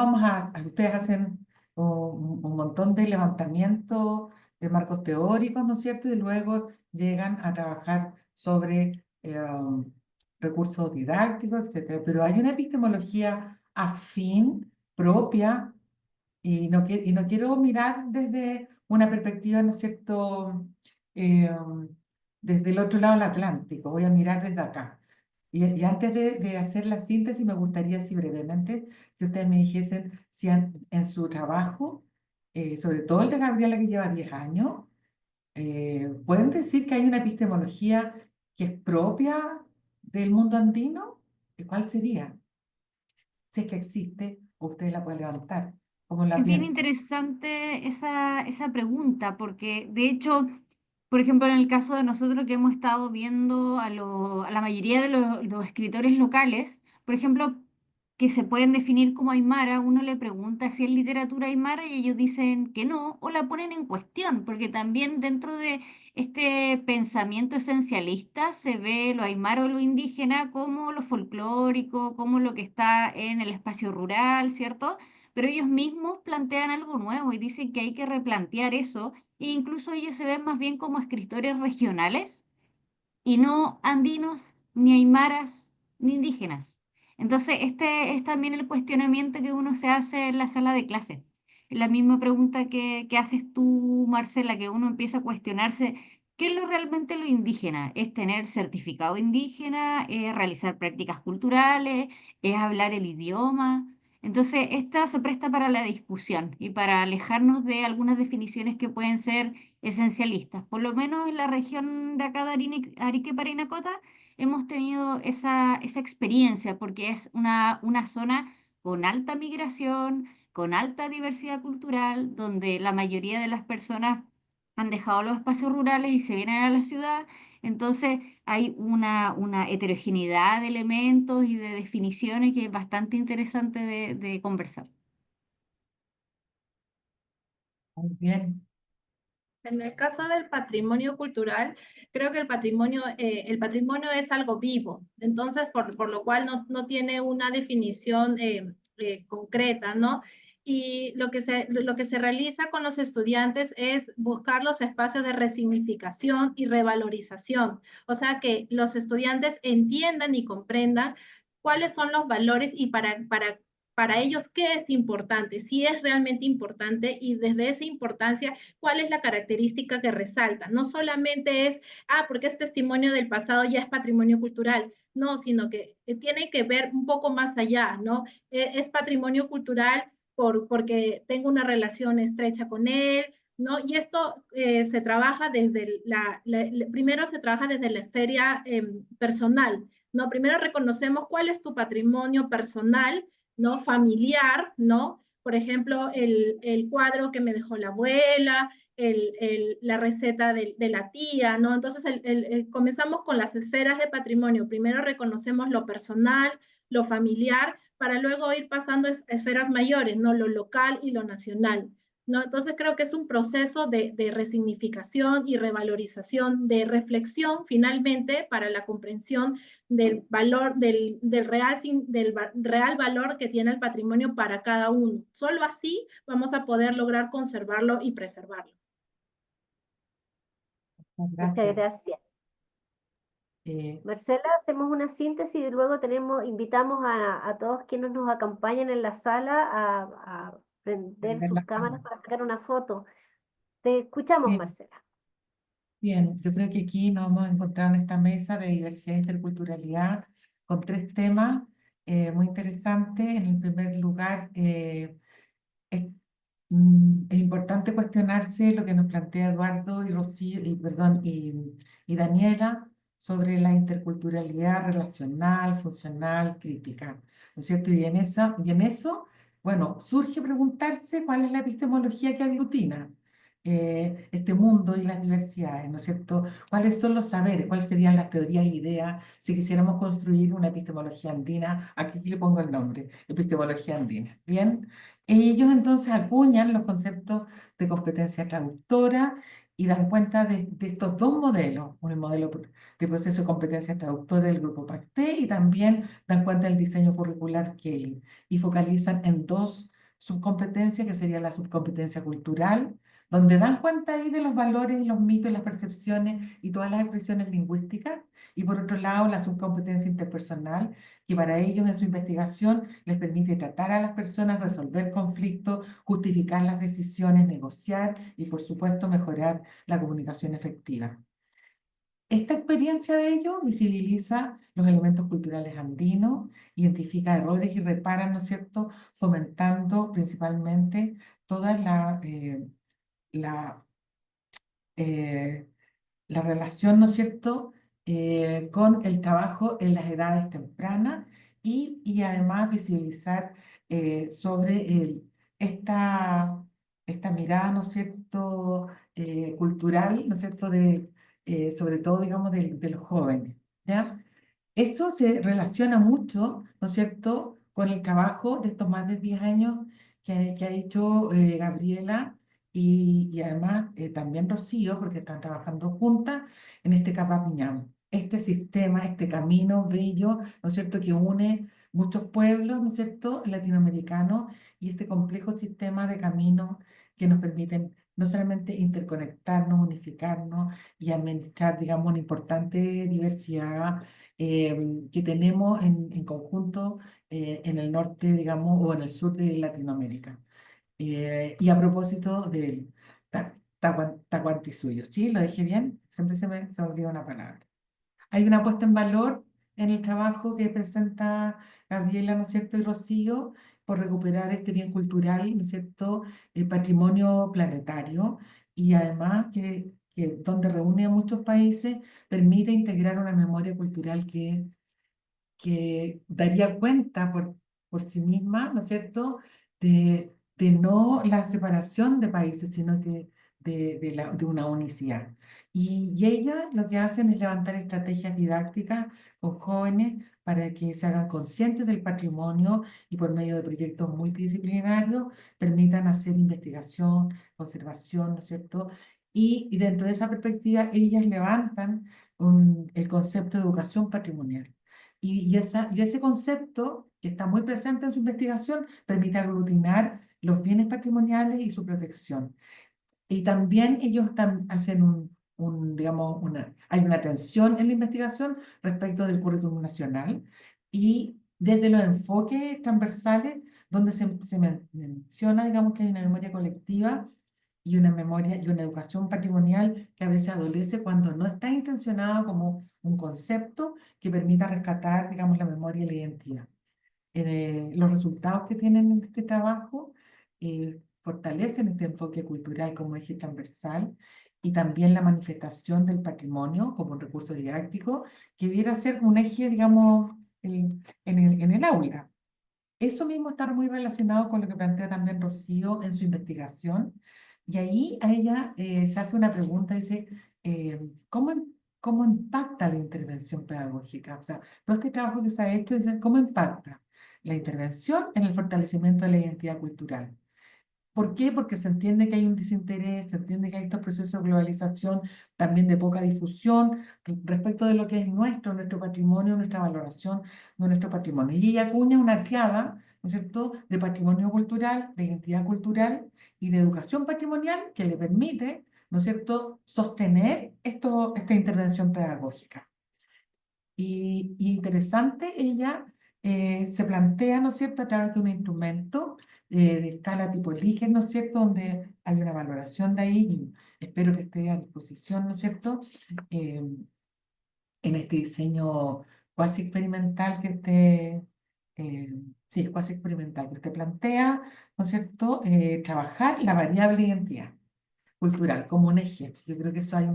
ustedes hacen un montón de levantamientos de marcos teóricos, ¿no es cierto? Y luego llegan a trabajar sobre recursos didácticos, etcétera. Pero hay una epistemología afín, propia, y no quiero mirar desde una perspectiva, ¿no es cierto?, Eh, desde el otro lado del Atlántico, voy a mirar desde acá. Y antes de hacer la síntesis, me gustaría, así brevemente, que ustedes me dijesen si en su trabajo, sobre todo el de Gabriela, que lleva 10 años, ¿pueden decir que hay una epistemología que es propia del mundo andino? ¿Y cuál sería? Si es que existe, o ustedes la pueden levantar. ¿Cómo la Es bien piensan? interesante esa pregunta, porque de hecho, por ejemplo, en el caso de nosotros que hemos estado viendo a la mayoría de los escritores locales, por ejemplo, que se pueden definir como aymara, uno le pregunta si es literatura aymara y ellos dicen que no, o la ponen en cuestión, porque también dentro de este pensamiento esencialista se ve lo aymara o lo indígena como lo folclórico, como lo que está en el espacio rural, ¿cierto? pero ellos mismos plantean algo nuevo y dicen que hay que replantear eso, e incluso ellos se ven más bien como escritores regionales y no andinos, ni aymaras, ni indígenas. Entonces, este es también el cuestionamiento que uno se hace en la sala de clase. Es la misma pregunta que haces tú, Marcela, que uno empieza a cuestionarse, ¿qué es lo realmente lo indígena? ¿Es tener certificado indígena? ¿Es realizar prácticas culturales? ¿Es hablar el idioma? Entonces, esta se presta para la discusión y para alejarnos de algunas definiciones que pueden ser esencialistas. Por lo menos en la región de acá de Arique, Parinacota, hemos tenido esa experiencia porque es una zona con alta migración, con alta diversidad cultural, donde la mayoría de las personas han dejado los espacios rurales y se vienen a la ciudad. Entonces hay una heterogeneidad de elementos y de definiciones que es bastante interesante de conversar. Muy bien. En el caso del patrimonio cultural, creo que el patrimonio es algo vivo, entonces por lo cual no tiene una definición concreta, ¿no? Y lo que se realiza con los estudiantes es buscar los espacios de resignificación y revalorización, o sea, que los estudiantes entiendan y comprendan cuáles son los valores y para ellos qué es importante, si es realmente importante y desde esa importancia cuál es la característica que resalta. No solamente es, porque es testimonio del pasado, ya es patrimonio cultural. No, sino que tiene que ver un poco más allá, ¿no? Es patrimonio cultural porque tengo una relación estrecha con él, ¿no? Y esto se trabaja desde primero se trabaja desde la esfera personal, ¿no? Primero reconocemos cuál es tu patrimonio personal, ¿no? Familiar, ¿no? Por ejemplo, el cuadro que me dejó la abuela, la receta de la tía, ¿no? Entonces, comenzamos con las esferas de patrimonio. Primero reconocemos lo personal, lo familiar, para luego ir pasando a esferas mayores, ¿no? Lo local y lo nacional, ¿no? Entonces, creo que es un proceso de resignificación y revalorización, de reflexión, finalmente, para la comprensión del valor, del real valor que tiene el patrimonio para cada uno. Solo así vamos a poder lograr conservarlo y preservarlo. Muchas Muchas gracias. gracias. Eh, Marcela, hacemos una síntesis y luego invitamos a todos quienes nos acompañan en la sala a prender ver sus las cámaras cámaras. para sacar una foto. Te escuchamos, Bien, Marcela. bien, yo creo que aquí nos hemos encontrado en esta mesa de diversidad e interculturalidad con tres temas muy interesantes. En el primer lugar, es, es importante cuestionarse lo que nos plantea Eduardo y Rocío, y Daniela sobre la interculturalidad relacional, funcional, crítica, ¿no es cierto? Y en eso, bueno, surge preguntarse cuál es la epistemología que aglutina este mundo y las diversidades, ¿no es cierto? ¿Cuáles son los saberes? ¿Cuáles serían las teorías e ideas si quisiéramos construir una epistemología andina? Aquí le pongo el nombre, epistemología andina. Bien. Ellos entonces acuñan los conceptos de competencia traductora y dan cuenta de estos dos modelos, el modelo de proceso de competencia traductora del grupo PACTE y también dan cuenta del diseño curricular Kelly y focalizan en dos subcompetencias que sería la subcompetencia cultural, donde dan cuenta ahí de los valores, los mitos, las percepciones y todas las expresiones lingüísticas, y por otro lado la subcompetencia interpersonal, que para ellos en su investigación les permite tratar a las personas, resolver conflictos, justificar las decisiones, negociar y por supuesto mejorar la comunicación efectiva. Esta experiencia de ellos visibiliza los elementos culturales andinos, identifica errores y repara, ¿no es cierto?, fomentando principalmente toda la, eh, la relación, ¿no es cierto?, con el trabajo en las edades tempranas y además visibilizar sobre esta mirada, ¿no es cierto?, cultural, ¿no es cierto?, sobre todo, digamos, de los jóvenes, ¿ya? Eso se relaciona mucho, ¿no es cierto?, con el trabajo de estos más de 10 años que ha hecho Gabriela y además también Rocío, porque están trabajando juntas en este Capapñam. Este sistema, este camino bello, ¿no es cierto?, que une muchos pueblos, ¿no es cierto?, latinoamericanos y este complejo sistema de caminos que nos permiten no solamente interconectarnos, unificarnos y administrar, digamos, una importante diversidad que tenemos en conjunto en el norte, digamos, o en el sur de Latinoamérica. Y a propósito del Tahuantinsuyo, ¿sí? ¿Lo dije bien? Siempre se me olvida una palabra. Hay una puesta en valor en el trabajo que presenta Gabriela, ¿no es cierto?, y Rocío, por recuperar este bien cultural, ¿no es cierto?, el patrimonio planetario, y además que donde reúne a muchos países, permite integrar una memoria cultural que daría cuenta por sí misma, ¿no es cierto?, de no la separación de países, sino que de una unicidad. Y ellas lo que hacen es levantar estrategias didácticas con jóvenes para que se hagan conscientes del patrimonio y por medio de proyectos multidisciplinarios permitan hacer investigación, conservación, ¿no es cierto? Y dentro de esa perspectiva, ellas levantan el concepto de educación patrimonial. Y ese concepto, que está muy presente en su investigación, permite aglutinar los bienes patrimoniales y su protección. Y también ellos hacen digamos, hay una atención en la investigación respecto del currículum nacional y desde los enfoques transversales, donde se menciona, digamos, que hay una memoria colectiva y una memoria y una educación patrimonial que a veces adolece cuando no está intencionado como un concepto que permita rescatar, digamos, la memoria y la identidad. Los resultados que tienen en este trabajo fortalecen este enfoque cultural como eje transversal y también la manifestación del patrimonio como un recurso didáctico que debiera ser un eje, digamos, en el aula. Eso mismo está muy relacionado con lo que plantea también Rocío en su investigación. Y ahí a ella se hace una pregunta, dice, ¿cómo impacta la intervención pedagógica? O sea, todo este trabajo que se ha hecho, dice, ¿cómo impacta la intervención en el fortalecimiento de la identidad cultural? ¿Por qué? Porque se entiende que hay un desinterés, se entiende que hay estos procesos de globalización, también de poca difusión respecto de lo que es nuestro patrimonio, nuestra valoración de nuestro patrimonio. Y ella acuña una triada, ¿no es cierto?, de patrimonio cultural, de identidad cultural y de educación patrimonial que le permite, ¿no es cierto?, sostener esta intervención pedagógica. Y interesante, ella se plantea, ¿no es cierto?, a través de un instrumento de escala tipo Likert, ¿no es cierto?, donde hay una valoración de ahí, y espero que esté a disposición, ¿no es cierto?, en este diseño cuasi experimental sí, es cuasi experimental, que usted plantea, ¿no es cierto?, trabajar la variable identidad cultural como un eje. Yo creo que eso hay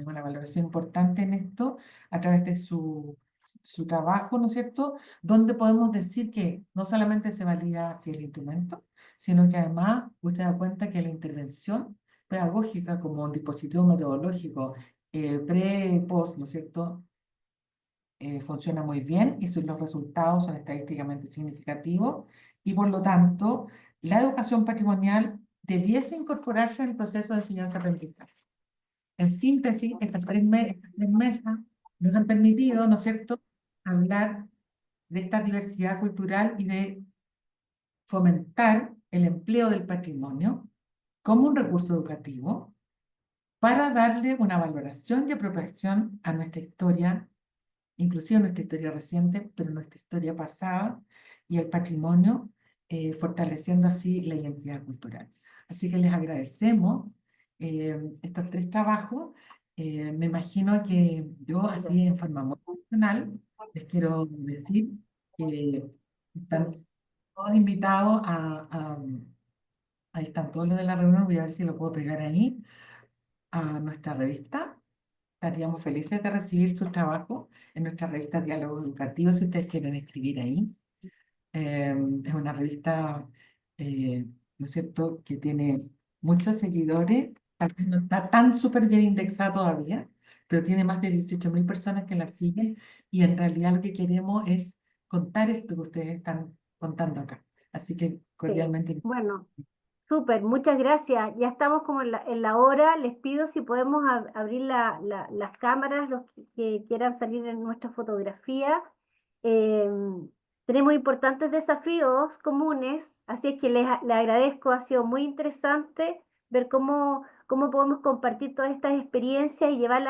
una valoración importante en esto a través de su trabajo, ¿no es cierto?, donde podemos decir que no solamente se valida hacia el instrumento, sino que además usted da cuenta que la intervención pedagógica como un dispositivo metodológico pre, post, ¿no es cierto?, funciona muy bien y los resultados son estadísticamente significativos y por lo tanto la educación patrimonial debiese incorporarse en el proceso de enseñanza-aprendizaje. En síntesis, estas tres mesas nos han permitido, ¿no es cierto?, hablar de esta diversidad cultural y de fomentar el empleo del patrimonio como un recurso educativo para darle una valoración y apropiación a nuestra historia, inclusive nuestra historia reciente, pero nuestra historia pasada y el patrimonio, fortaleciendo así la identidad cultural. Así que les agradecemos estos tres trabajos. Me imagino que yo, así en forma muy personal, les quiero decir que están todos invitados ahí están todos los de la reunión, voy a ver si lo puedo pegar ahí, a nuestra revista. Estaríamos felices de recibir sus trabajos en nuestra revista Diálogos Educativos, si ustedes quieren escribir ahí. Es una revista, ¿no es cierto?, que tiene muchos seguidores, tal vez no está tan súper bien indexada todavía, pero tiene más de 18.000 personas que la siguen y en realidad lo que queremos es contar esto que ustedes están contando acá. Así que cordialmente. Bueno, súper, muchas gracias. Ya estamos como en la hora. Les pido si podemos abrir las cámaras, los que quieran salir en nuestra fotografía. Tenemos importantes desafíos comunes, así es que les agradezco, ha sido muy interesante ver cómo podemos compartir todas estas experiencias y llevarlas